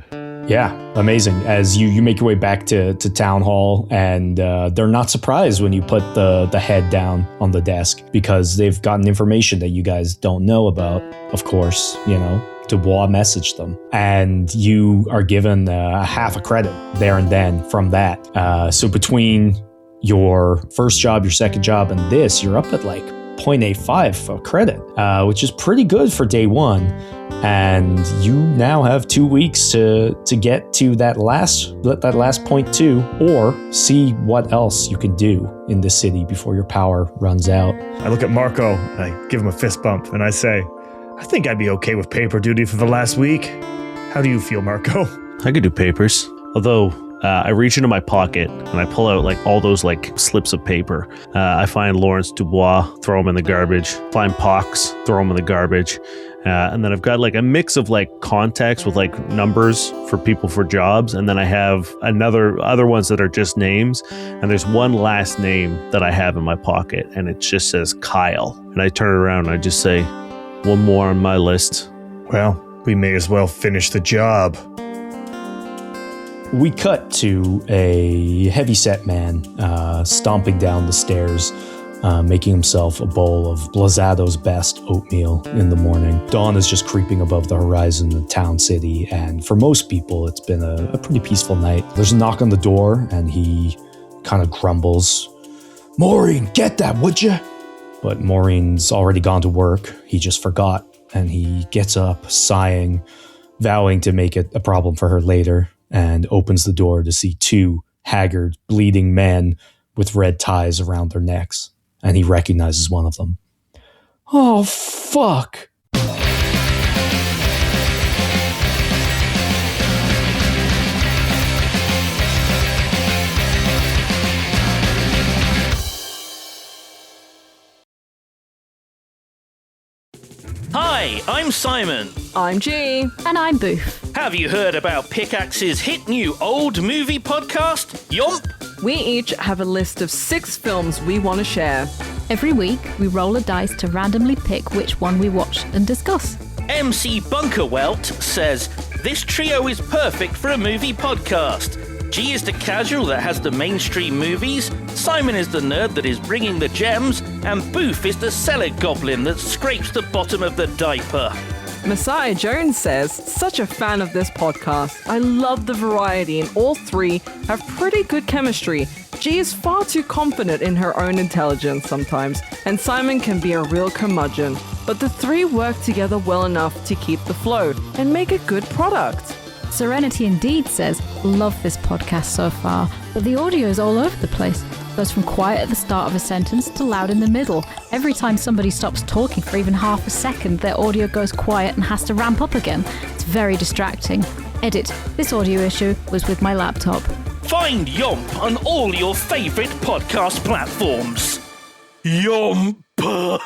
Yeah, amazing. As you make your way back to town hall, and they're not surprised when you put the head down on the desk, because they've gotten information that you guys don't know about. Of course, Dubois messaged them, and you are given half a credit there and then from that. So between your first job, your second job, and this, you're up at like 0.85 for credit, which is pretty good for day one. And you now have 2 weeks to get to that last 0.2, or see what else you can do in this city before your power runs out. I look at Marco and I give him a fist bump and I say, I think I'd be okay with paper duty for the last week. How do you feel, Marco? I could do papers. Although I reach into my pocket and I pull out like all those like slips of paper. I find Lawrence Dubois, throw him in the garbage. Find Pox, throw him in the garbage. And then I've got like a mix of like contacts with like numbers for people for jobs. And then I have other ones that are just names. And there's one last name that I have in my pocket, and it just says Kyle. And I turn it around and I just say, one more on my list. Well, we may as well finish the job. We cut to a heavyset man stomping down the stairs, making himself a bowl of Blazado's best oatmeal in the morning. Dawn is just creeping above the horizon of town city, and for most people, it's been a pretty peaceful night. There's a knock on the door, and he kind of grumbles, "Maureen, get that, would you?" But Maureen's already gone to work. He just forgot, and he gets up, sighing, vowing to make it a problem for her later, and opens the door to see two haggard, bleeding men with red ties around their necks. And he recognizes one of them. Oh, fuck. Hi, I'm Simon. I'm G. And I'm Boof. Have you heard about Pickaxe's hit new old movie podcast, Yomp? We each have a list of 6 films we want to share. Every week, we roll a dice to randomly pick which one we watch and discuss. MC Bunkerwelt says, this trio is perfect for a movie podcast. G is the casual that has the mainstream movies, Simon is the nerd that is bringing the gems, and Boof is the cellar goblin that scrapes the bottom of the diaper. Messiah Jones says, such a fan of this podcast. I love the variety and all 3 have pretty good chemistry. G is far too confident in her own intelligence sometimes, and Simon can be a real curmudgeon. But the 3 work together well enough to keep the flow and make a good product. Serenity Indeed says, love this podcast so far, but the audio is all over the place. Goes from quiet at the start of a sentence to loud in the middle. Every time somebody stops talking for even half a second, their audio goes quiet and has to ramp up again. It's very distracting. Edit. This audio issue was with my laptop. Find Yomp on all your favourite podcast platforms. Yomp!